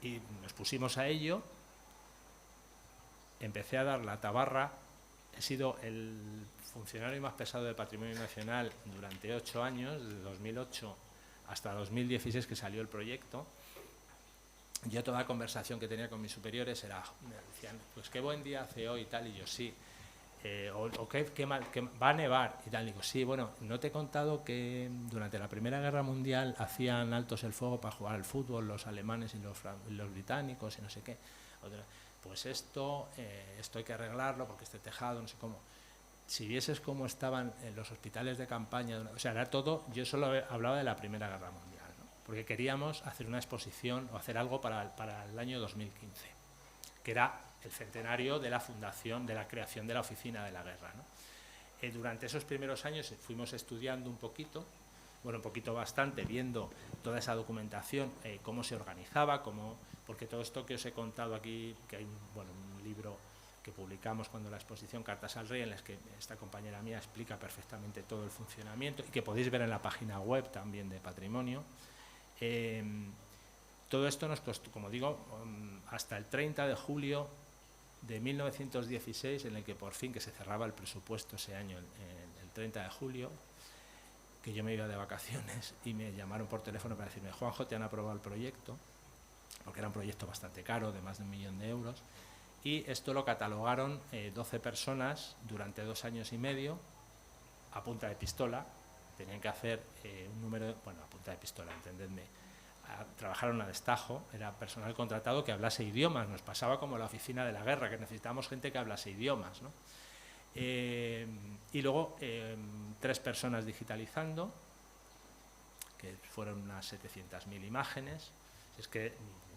Y nos pusimos a ello, empecé a dar la tabarra, he sido el funcionario más pesado de Patrimonio Nacional durante 8 años, desde 2008 hasta 2016 que salió el proyecto. Yo toda conversación que tenía con mis superiores era, me decían, pues qué buen día hace hoy y tal, y yo sí, o qué mal, que va a nevar y tal, y digo, sí, bueno, no te he contado que durante la Primera Guerra Mundial hacían altos el fuego para jugar al fútbol los alemanes y los británicos y no sé qué. Pues esto hay que arreglarlo porque este tejado, no sé cómo. Si vieses cómo estaban en los hospitales de campaña, o sea, era todo, yo solo hablaba de la Primera Guerra Mundial, ¿no? Porque queríamos hacer una exposición o hacer algo para el año 2015, que era el centenario de la fundación, de la creación de la Oficina de la Guerra, ¿no? Durante esos primeros años fuimos estudiando un poquito, bueno, un poquito bastante, viendo toda esa documentación, cómo se organizaba, porque todo esto que os he contado aquí, que hay un libro que publicamos cuando la exposición Cartas al Rey, en las que esta compañera mía explica perfectamente todo el funcionamiento y que podéis ver en la página web también de Patrimonio. Todo esto nos costó, como digo, hasta el 30 de julio de 1916, en el que por fin que se cerraba el presupuesto ese año, el 30 de julio, que yo me iba de vacaciones y me llamaron por teléfono para decirme, Juanjo, te han aprobado el proyecto, porque era un proyecto bastante caro, de más de 1 millón de euros, y esto lo catalogaron 12 personas durante 2 años y medio a punta de pistola. Tenían que hacer un número, a punta de pistola, entendedme. Trabajaron a destajo, era personal contratado que hablase idiomas, nos pasaba como la oficina de la guerra, que necesitábamos gente que hablase idiomas, ¿no? Y luego 3 personas digitalizando, que fueron unas 700.000 imágenes. Es que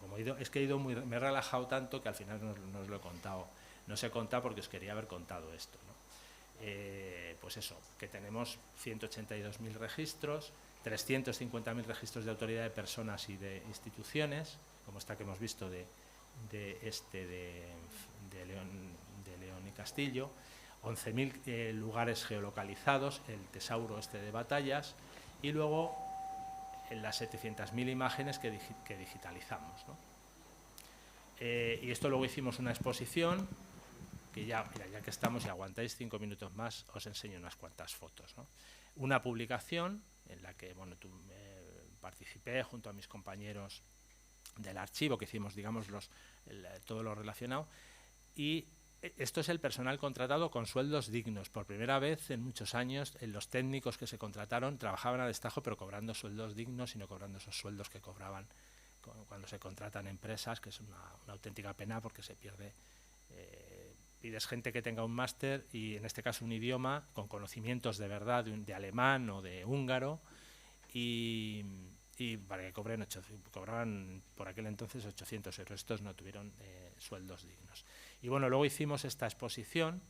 me he relajado tanto que al final no os lo he contado. No os he contado porque os quería haber contado esto, ¿no? Pues eso, que tenemos 182.000 registros, 350.000 registros de autoridad de personas y de instituciones, como esta que hemos visto de León y Castillo, 11.000 lugares geolocalizados, el tesauro de batallas, y luego en las 700.000 imágenes que digitalizamos, ¿no? Y esto luego hicimos una exposición, que ya que estamos y aguantáis 5 minutos más, os enseño unas cuantas fotos, ¿no? Una publicación en la que participé junto a mis compañeros del archivo, que hicimos, digamos, todo lo relacionado, y esto es el personal contratado con sueldos dignos. Por primera vez en muchos años, los técnicos que se contrataron trabajaban a destajo, pero cobrando sueldos dignos y no cobrando esos sueldos que cobraban cuando se contratan empresas, que es una auténtica pena porque se pierde. Pides gente que tenga un máster y en este caso un idioma con conocimientos de verdad de alemán o de húngaro y para que cobraban por aquel entonces 800 euros. Estos no tuvieron sueldos dignos. Y bueno, luego hicimos esta exposición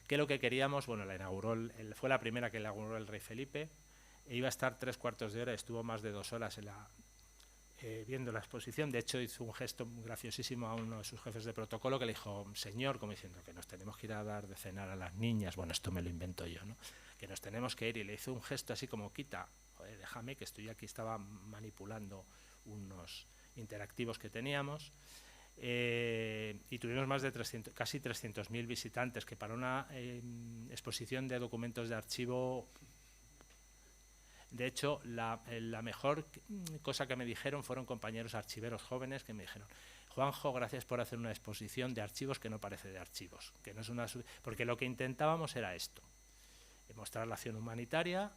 que lo que queríamos, la inauguró, fue la primera que la inauguró el rey Felipe, e iba a estar 3/4 de hora, estuvo más de 2 horas viendo la exposición. De hecho hizo un gesto graciosísimo a uno de sus jefes de protocolo que le dijo, señor, como diciendo que nos tenemos que ir a dar de cenar a las niñas, esto me lo invento yo, ¿no? Que nos tenemos que ir, y le hizo un gesto así como, quita, joder, déjame que estoy aquí, estaba manipulando unos interactivos que teníamos. Y tuvimos más de casi 300.000 visitantes, que para una exposición de documentos de archivo, de hecho, la mejor cosa que me dijeron fueron compañeros archiveros jóvenes que me dijeron, Juanjo, gracias por hacer una exposición de archivos que no parece de archivos, que no es porque lo que intentábamos era esto, mostrar la acción humanitaria,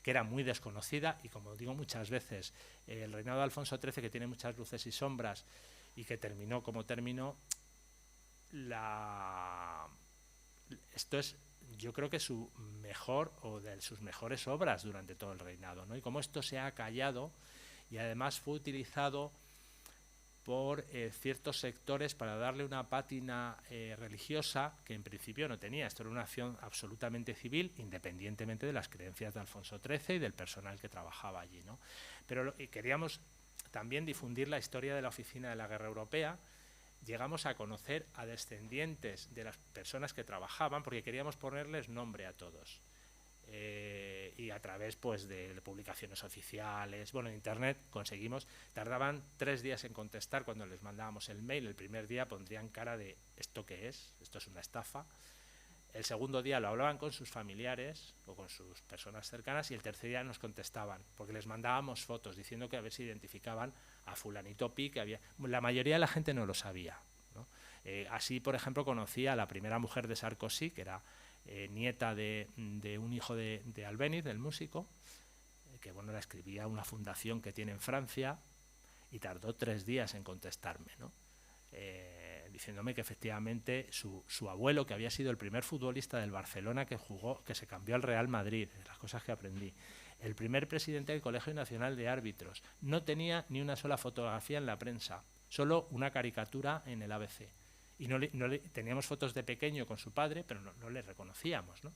que era muy desconocida, y como digo muchas veces, el reinado de Alfonso XIII, que tiene muchas luces y sombras y que terminó como terminó, esto es, yo creo que su mejor o de sus mejores obras durante todo el reinado, ¿no? Y cómo esto se ha callado y además fue utilizado por ciertos sectores para darle una pátina religiosa que en principio no tenía. Esto era una acción absolutamente civil, independientemente de las creencias de Alfonso XIII y del personal que trabajaba allí, ¿no? Pero queríamos también difundir la historia de la Oficina de la Guerra Europea. Llegamos a conocer a descendientes de las personas que trabajaban, porque queríamos ponerles nombre a todos. Y a través pues de publicaciones oficiales, bueno, en internet conseguimos, tardaban 3 días en contestar cuando les mandábamos el mail. El primer día pondrían cara de ¿esto qué es? Esto es una estafa. El segundo día lo hablaban con sus familiares o con sus personas cercanas, y el tercer día nos contestaban, porque les mandábamos fotos diciendo que a ver si identificaban a fulanito pi, que había. La mayoría de la gente no lo sabía, ¿no? Así, por ejemplo, conocí a la primera mujer de Sarkozy, que era nieta de un hijo de Albéniz, del músico, que bueno, la escribía una fundación que tiene en Francia, y tardó 3 días en contestarme, ¿no? Diciéndome que efectivamente su abuelo, que había sido el primer futbolista del Barcelona que jugó, que se cambió al Real Madrid, las cosas que aprendí, el primer presidente del Colegio Nacional de Árbitros, no tenía ni una sola fotografía en la prensa, solo una caricatura en el ABC. Y teníamos fotos de pequeño con su padre, pero no le reconocíamos, ¿no?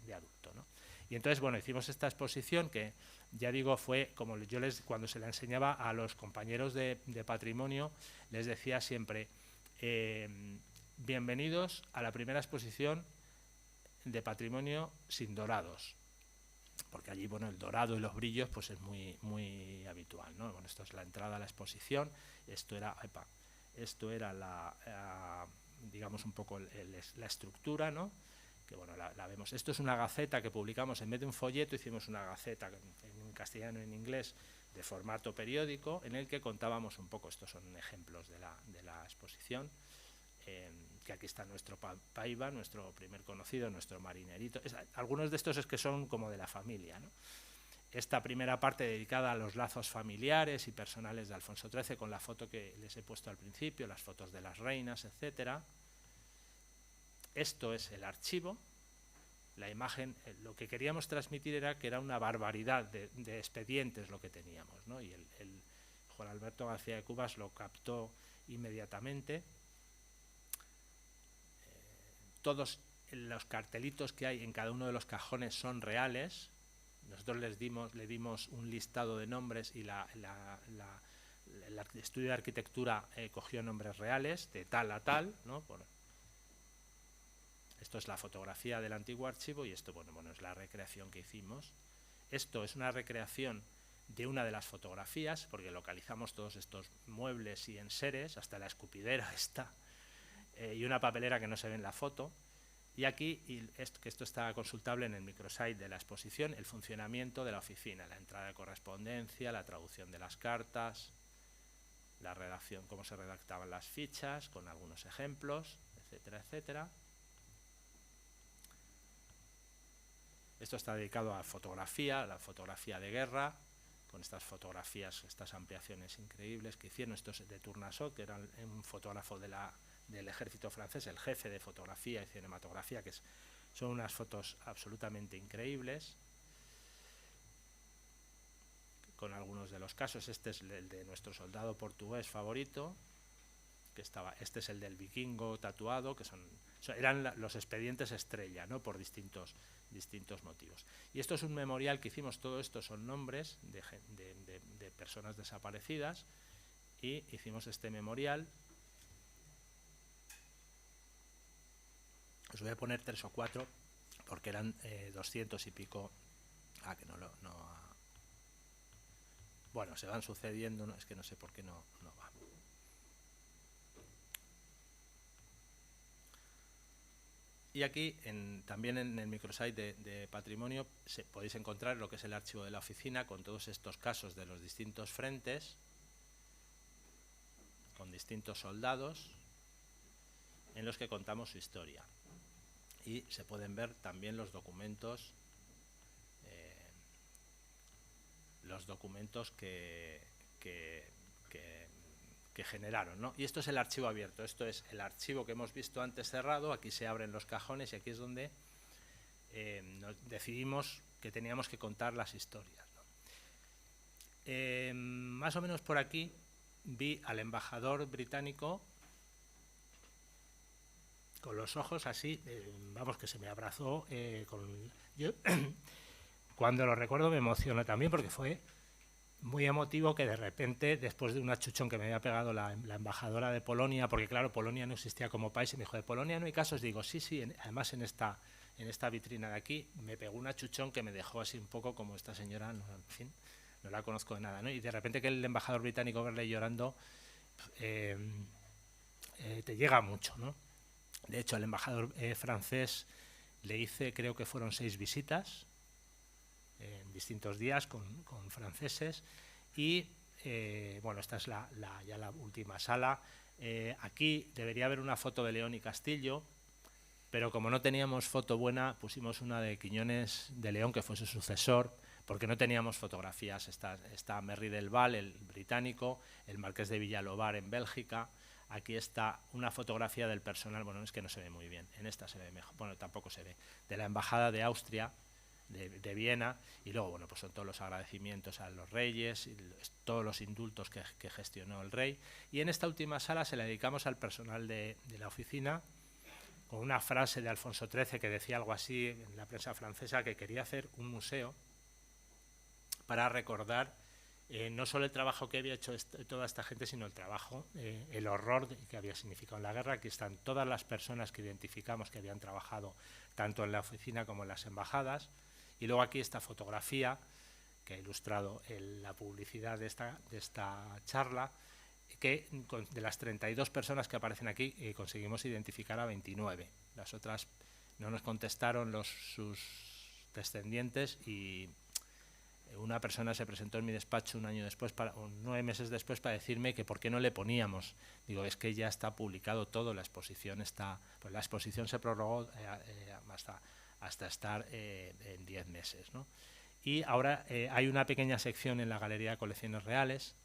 De adulto, ¿no? Y entonces, bueno, hicimos esta exposición que, ya digo, fue como yo cuando se la enseñaba a los compañeros de patrimonio, les decía siempre, bienvenidos a la primera exposición de patrimonio sin dorados, porque allí, bueno, el dorado y los brillos pues es muy habitual, ¿no? Bueno, esto es la entrada a la exposición. Esto era digamos un poco la estructura, ¿no? Que bueno, la vemos. Esto es una gaceta que publicamos, en vez de un folleto hicimos una gaceta en castellano y en inglés de formato periódico, en el que contábamos un poco. Estos son ejemplos de la exposición, que aquí está nuestro Paiva, nuestro primer conocido, nuestro marinerito. Algunos de estos es que son como de la familia, ¿no? Esta primera parte dedicada a los lazos familiares y personales de Alfonso XIII, con la foto que les he puesto al principio, las fotos de las reinas, etcétera. Esto es el archivo. La imagen, lo que queríamos transmitir era que era una barbaridad de expedientes lo que teníamos, ¿no? Y el Juan Alberto García de Cubas lo captó inmediatamente. Todos los cartelitos que hay en cada uno de los cajones son reales. Nosotros le dimos un listado de nombres, y el estudio de arquitectura cogió nombres reales de tal a tal, ¿no? Esto es la fotografía del antiguo archivo, y esto bueno, es la recreación que hicimos. Esto es una recreación de una de las fotografías, porque localizamos todos estos muebles y enseres, hasta la escupidera está, y una papelera que no se ve en la foto. Y aquí, que esto está consultable en el microsite de la exposición, el funcionamiento de la oficina, la entrada de correspondencia, la traducción de las cartas, la redacción, cómo se redactaban las fichas, con algunos ejemplos, etcétera, etcétera. Esto está dedicado a la fotografía de guerra, con estas fotografías, estas ampliaciones increíbles que hicieron. Esto es de Tournassot, que era un fotógrafo del ejército francés, el jefe de fotografía y cinematografía, son unas fotos absolutamente increíbles, con algunos de los casos. Este es el de nuestro soldado portugués favorito, este es el del vikingo tatuado, que eran los expedientes estrella, ¿no? Por distintos motivos. Y esto es un memorial que hicimos. Todo esto son nombres de personas desaparecidas, y hicimos este memorial. Os voy a poner 3 o 4 porque eran 200 y pico. Bueno, se van sucediendo, ¿no? Es que no sé por qué no va. Y aquí, también en el microsite de patrimonio, podéis encontrar lo que es el archivo de la oficina, con todos estos casos de los distintos frentes, con distintos soldados, en los que contamos su historia. Y se pueden ver también los documentos los documentos que generaron, ¿no? Y esto es el archivo abierto, esto es el archivo que hemos visto antes cerrado, aquí se abren los cajones y aquí es donde decidimos que teníamos que contar las historias, ¿no? Más o menos por aquí vi al embajador británico con los ojos así, vamos, que se me abrazó. Yo, cuando lo recuerdo me emociona también porque fue muy emotivo que de repente, después de un achuchón que me había pegado la embajadora de Polonia, porque claro, Polonia no existía como país, y me dijo, ¿de Polonia no hay casos? Digo, sí, además en esta vitrina de aquí me pegó un achuchón que me dejó así un poco como esta señora, no, en fin, no la conozco de nada, ¿no? Y de repente que el embajador británico verle llorando te llega mucho, ¿no? De hecho, al embajador francés le hice, creo que fueron 6 visitas en distintos días con franceses y bueno, esta es ya la última sala. Aquí debería haber una foto de León y Castillo, pero como no teníamos foto buena, pusimos una de Quiñones de León, que fue su sucesor, porque no teníamos fotografías. Está Merry del Val, el británico, el marqués de Villalobar en Bélgica. Aquí está una fotografía del personal, bueno, es que no se ve muy bien, en esta se ve mejor, bueno, tampoco se ve, de la embajada de Austria, de Viena, y luego, bueno, pues son todos los agradecimientos a los reyes, y todos los indultos que gestionó el rey. Y en esta última sala se la dedicamos al personal de la oficina, con una frase de Alfonso XIII que decía algo así en la prensa francesa, que quería hacer un museo para recordar no solo el trabajo que había hecho toda esta gente, sino el trabajo, el horror que había significado en la guerra. Aquí están todas las personas que identificamos que habían trabajado tanto en la oficina como en las embajadas. Y luego aquí esta fotografía que ha ilustrado la publicidad de esta charla, que de las 32 personas que aparecen aquí conseguimos identificar a 29. Las otras no nos contestaron sus descendientes, y una persona se presentó en mi despacho un año después, 9 meses después, para decirme que por qué no le poníamos. Digo, es que ya está publicado todo, la exposición está, pues la exposición se prorrogó hasta estar en 10 meses, ¿no? Y ahora hay una pequeña sección en la Galería de Colecciones Reales,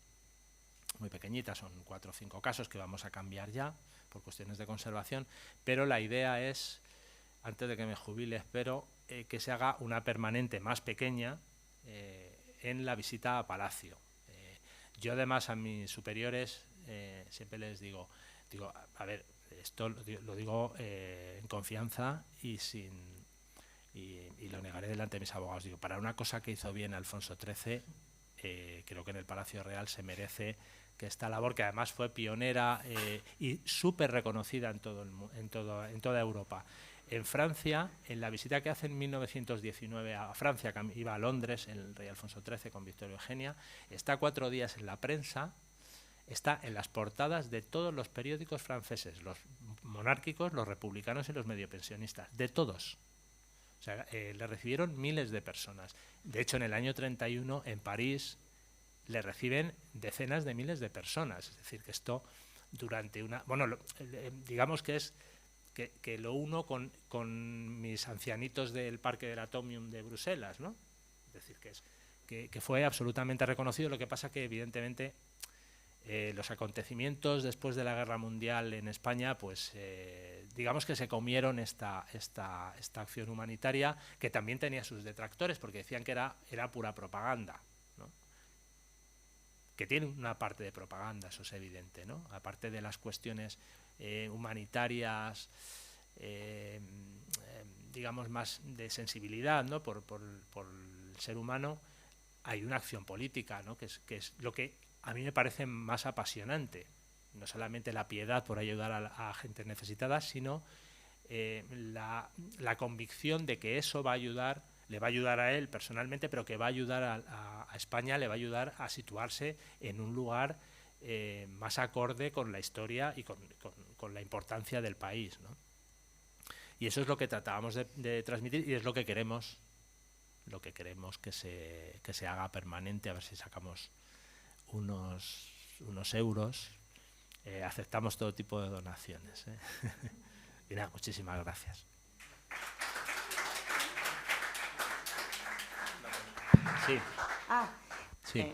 muy pequeñita, son 4 o 5 casos que vamos a cambiar ya por cuestiones de conservación, pero la idea es, antes de que me jubile, espero que se haga una permanente más pequeña en la visita a Palacio. Yo además a mis superiores siempre les digo, a ver, esto lo digo en confianza y lo negaré delante de mis abogados. Digo, para una cosa que hizo bien Alfonso XIII, creo que en el Palacio Real se merece que esta labor, que además fue pionera y súper reconocida en toda Europa. En Francia, en la visita que hace en 1919 a Francia, que iba a Londres el rey Alfonso XIII con Victoria Eugenia, está 4 días en la prensa, está en las portadas de todos los periódicos franceses, los monárquicos, los republicanos y los mediopensionistas, de todos. O sea, le recibieron miles de personas. De hecho, en el año 31, en París, le reciben decenas de miles de personas. Es decir, que esto durante una... Bueno, digamos que es que lo uno con mis ancianitos del Parque del Atomium de Bruselas, ¿no? Es decir, que fue absolutamente reconocido. Lo que pasa que, evidentemente, los acontecimientos después de la Guerra Mundial en España, pues digamos que se comieron esta acción humanitaria, que también tenía sus detractores, porque decían que era pura propaganda, ¿no? Que tiene una parte de propaganda, eso es evidente, ¿no? Aparte de las cuestiones humanitarias, digamos más de sensibilidad, ¿no? por el ser humano, hay una acción política, ¿no? que es lo que a mí me parece más apasionante. No solamente la piedad por ayudar a gente necesitada, sino la convicción de que eso va a ayudar, le va a ayudar a él personalmente, pero que va a ayudar a España, le va a ayudar a situarse en un lugar más acorde con la historia y con la importancia del país, ¿no? Y eso es lo que tratábamos de transmitir, y es lo que queremos que se haga permanente. A ver si sacamos unos euros. Aceptamos todo tipo de donaciones, ¿eh? Y nada, muchísimas gracias. Sí. Sí.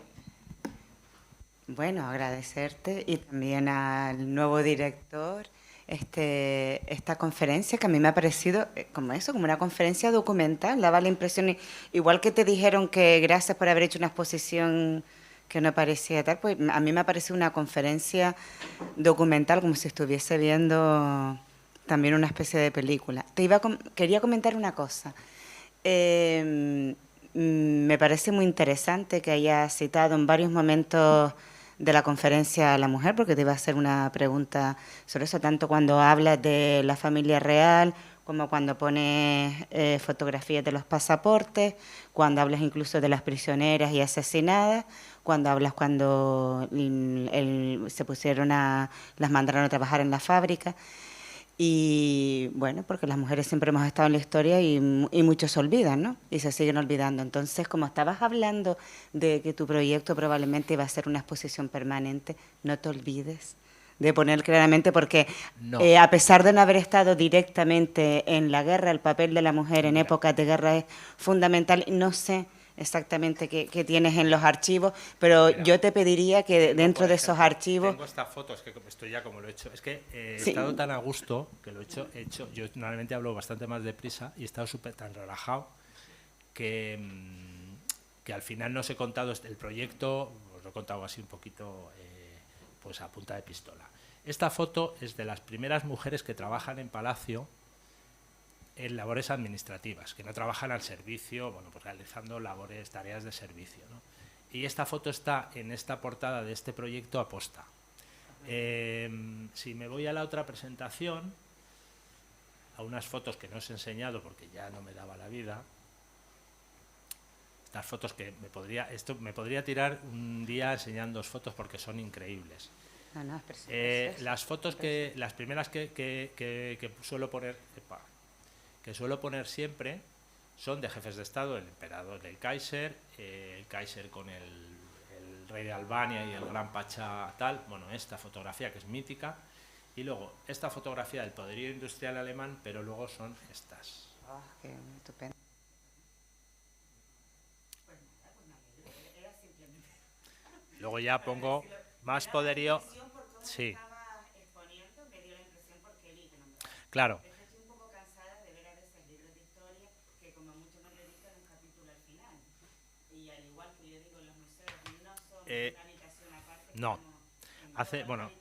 Bueno, agradecerte y también al nuevo director esta conferencia que a mí me ha parecido como eso, como una conferencia documental. Daba la impresión, igual que te dijeron que gracias por haber hecho una exposición que no parecía tal, pues a mí me ha parecido una conferencia documental, como si estuviese viendo también una especie de película. Quería comentar una cosa. Me parece muy interesante que haya citado en varios momentos de la conferencia a la mujer, porque te iba a hacer una pregunta sobre eso, tanto cuando hablas de la familia real, como cuando pones fotografías de los pasaportes, cuando hablas incluso de las prisioneras y asesinadas, cuando hablas cuando se pusieron las mandaron a trabajar en la fábrica. Y bueno, porque las mujeres siempre hemos estado en la historia y muchos se olvidan, ¿no? Y se siguen olvidando. Entonces, como estabas hablando de que tu proyecto probablemente iba a ser una exposición permanente, no te olvides de poner claramente, porque No. a pesar de no haber estado directamente en la guerra, el papel de la mujer en épocas de guerra es fundamental. No sé exactamente qué tienes en los archivos, pero Mira, yo te pediría que dentro de esos archivos... Tengo esta foto, es que estoy ya como lo he hecho. Es que he Sí. estado tan a gusto que lo he hecho. Yo normalmente hablo bastante más deprisa y he estado súper tan relajado que, que al final no os he contado el proyecto, os lo he contado así un poquito pues a punta de pistola. Esta foto es de las primeras mujeres que trabajan en Palacio en labores administrativas, que no trabajan al servicio, bueno, pues realizando labores, tareas de servicio, ¿no? Y esta foto está en esta portada de este proyecto aposta. Si me voy a la otra presentación, a unas fotos que no os he enseñado porque ya no me daba la vida, estas fotos que me podría tirar un día enseñando fotos porque son increíbles. No, es las fotos las primeras que suelo poner, siempre son de jefes de Estado, el emperador, el Kaiser con el rey de Albania y el gran Pacha tal, bueno, esta fotografía que es mítica, y luego esta fotografía del poderío industrial alemán, pero luego son estas. Oh, qué estupendo. Luego ya pongo más poderío. Sí. Claro. Estoy un poco cansada de ver a veces libros de historia que como mucho no dedican un capítulo al final. Y al igual que yo digo, los museos no son una habitación aparte. No. Bueno,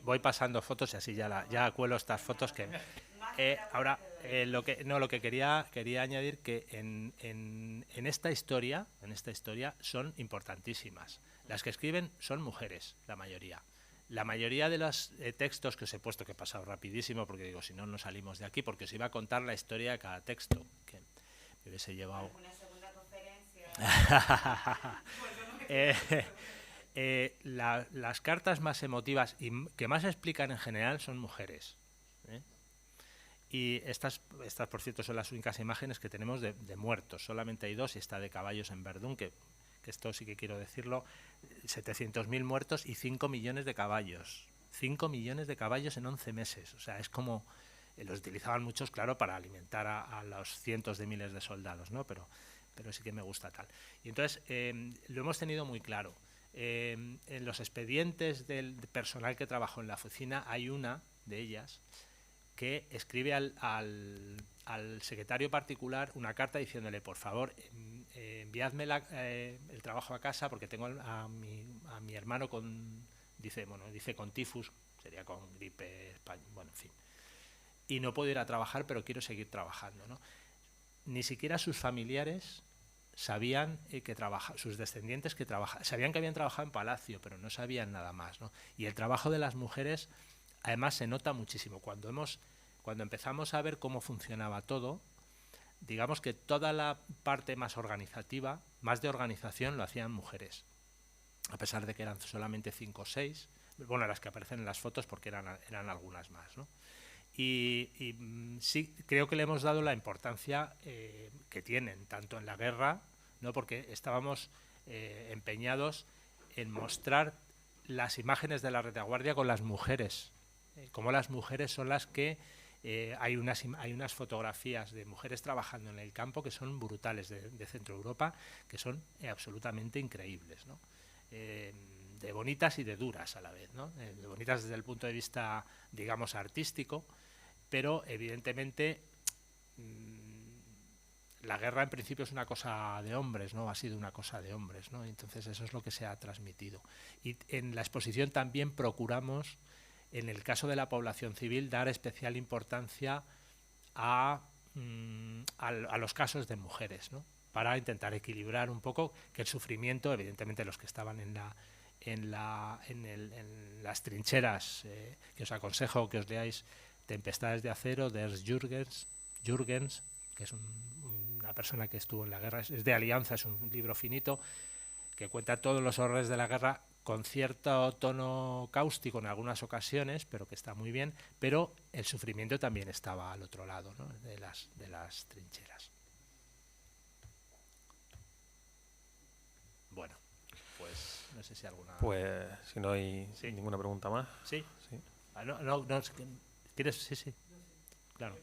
voy pasando fotos y así ya cuelo estas fotos que... ahora, lo que quería añadir que en esta historia son importantísimas. Las que escriben son mujeres, la mayoría. La mayoría de los textos que os he puesto, que he pasado rapidísimo, porque digo, si no, no salimos de aquí, porque os iba a contar la historia de cada texto, que me hubiese llevado... Una segunda conferencia. Las cartas más emotivas y que más explican en general son mujeres. Y estas, por cierto, son las únicas imágenes que tenemos de muertos. Solamente hay dos, y está de caballos en Verdún, que esto sí que quiero decirlo, 700.000 muertos y 5 millones de caballos. 5 millones de caballos en 11 meses. O sea, es como... los utilizaban muchos, claro, para alimentar a los cientos de miles de soldados, ¿no? Pero sí que me gusta tal. Y entonces, lo hemos tenido muy claro. En los expedientes del personal que trabajó en la oficina, hay una de ellas que escribe al secretario particular una carta diciéndole, por favor, enviadme el trabajo a casa porque tengo a mi hermano dice con tifus, sería con gripe española, bueno, en fin. Y no puedo ir a trabajar, pero quiero seguir trabajando, ¿no? Ni siquiera sus familiares sabían sus descendientes sabían que habían trabajado en Palacio, pero no sabían nada más, ¿no? Y el trabajo de las mujeres, además, se nota muchísimo. Cuando empezamos a ver cómo funcionaba todo, digamos que toda la parte más organizativa, más de organización, lo hacían mujeres. A pesar de que eran solamente 5 o 6, bueno, las que aparecen en las fotos porque eran algunas más, ¿no? Y sí, creo que le hemos dado la importancia que tienen, tanto en la guerra, ¿no? Porque estábamos empeñados en mostrar las imágenes de la retaguardia con las mujeres, como las mujeres son las que Hay unas fotografías de mujeres trabajando en el campo que son brutales de Centro Europa, que son absolutamente increíbles, ¿no? De bonitas y de duras a la vez, ¿no? De bonitas desde el punto de vista, digamos, artístico, pero evidentemente la guerra en principio es una cosa de hombres, ¿no? Ha sido una cosa de hombres, ¿no? Entonces eso es lo que se ha transmitido. Y en la exposición también procuramos, en el caso de la población civil, dar especial importancia a los casos de mujeres, ¿no? Para intentar equilibrar un poco que el sufrimiento, evidentemente los que estaban en las trincheras, que os aconsejo que os leáis Tempestades de acero de Ernst Jürgens, que es una persona que estuvo en la guerra, es de Alianza, es un libro finito que cuenta todos los horrores de la guerra con cierto tono cáustico en algunas ocasiones, pero que está muy bien, pero el sufrimiento también estaba al otro lado, ¿no? de las trincheras. Bueno, pues no sé si alguna... Pues si no hay ninguna pregunta más. Sí. Sí. No, ¿quieres? Sí. Claro.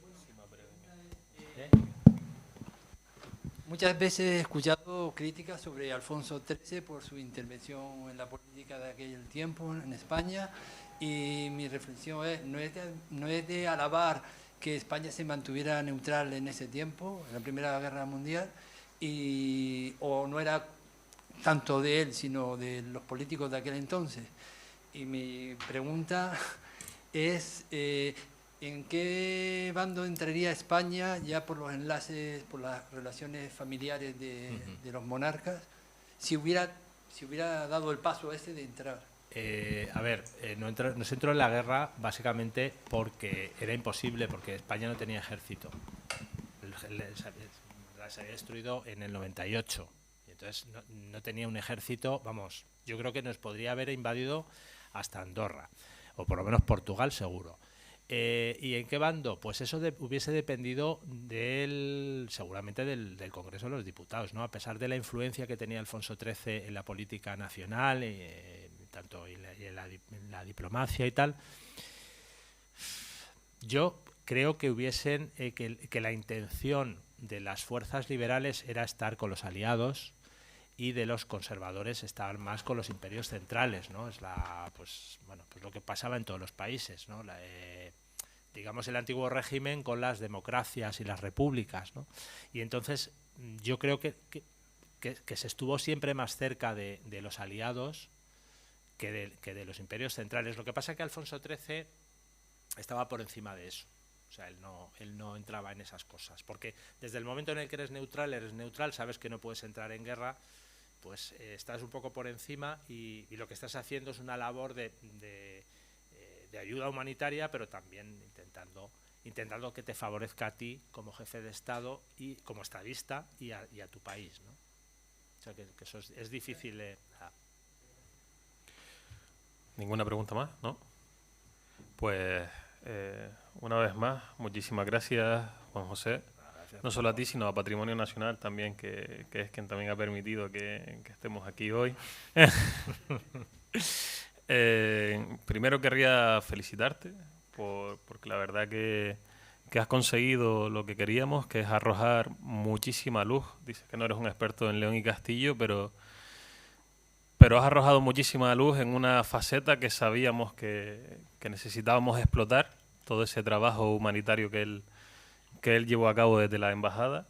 Muchas veces he escuchado críticas sobre Alfonso XIII por su intervención en la política de aquel tiempo en España, y mi reflexión es, no es de alabar que España se mantuviera neutral en ese tiempo, en la Primera Guerra Mundial, o no era tanto de él, sino de los políticos de aquel entonces. Y mi pregunta es... ¿en qué bando entraría España, ya por los enlaces, por las relaciones familiares de los monarcas, si hubiera dado el paso ese de entrar? No se entró en la guerra básicamente porque era imposible, porque España no tenía ejército. Se había destruido en el 98. Y entonces no tenía un ejército, vamos, yo creo que nos podría haber invadido hasta Andorra, o por lo menos Portugal seguro. ¿Y en qué bando? Pues eso hubiese dependido seguramente del Congreso de los Diputados, ¿no? A pesar de la influencia que tenía Alfonso XIII en la política nacional, tanto en la diplomacia y tal, yo creo que que la intención de las fuerzas liberales era estar con los aliados, y de los conservadores estaban más con los imperios centrales, ¿no? Es pues lo que pasaba en todos los países, ¿no? Digamos el antiguo régimen con las democracias y las repúblicas, ¿no? Y entonces yo creo que se estuvo siempre más cerca de los aliados que de los imperios centrales. Lo que pasa es que Alfonso XIII estaba por encima de eso. O sea, él no entraba en esas cosas, porque desde el momento en el que eres neutral, sabes que no puedes entrar en guerra, pues estás un poco por encima, y lo que estás haciendo es una labor de ayuda humanitaria, pero también intentando que te favorezca a ti como jefe de Estado y como estadista y a tu país, ¿no? O sea, que eso es difícil. ¿Ninguna pregunta más? ¿No? Pues una vez más, muchísimas gracias, Juan José. No solo a ti, sino a Patrimonio Nacional también, que es quien también ha permitido que estemos aquí hoy. Primero querría felicitarte porque la verdad que has conseguido lo que queríamos, que es arrojar muchísima luz. Dices que no eres un experto en León y Castillo, pero has arrojado muchísima luz en una faceta que sabíamos que necesitábamos explotar, todo ese trabajo humanitario que él llevó a cabo desde la embajada.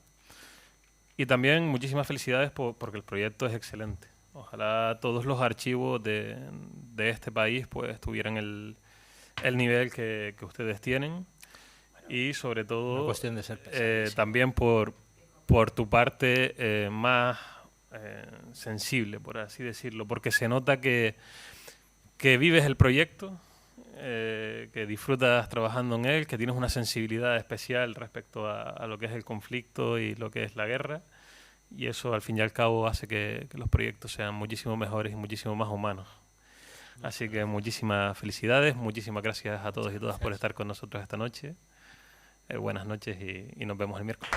Y también muchísimas felicidades porque el proyecto es excelente. Ojalá todos los archivos de este país pues tuvieran el nivel que ustedes tienen, y sobre todo una cuestión de ser también por tu parte más sensible, por así decirlo, porque se nota que vives el proyecto, que disfrutas trabajando en él, que tienes una sensibilidad especial respecto a lo que es el conflicto y lo que es la guerra, y eso al fin y al cabo hace que los proyectos sean muchísimo mejores y muchísimo más humanos. Así que muchísimas felicidades, muchísimas gracias a todos y todas por estar con nosotros esta noche. Buenas noches y nos vemos el miércoles.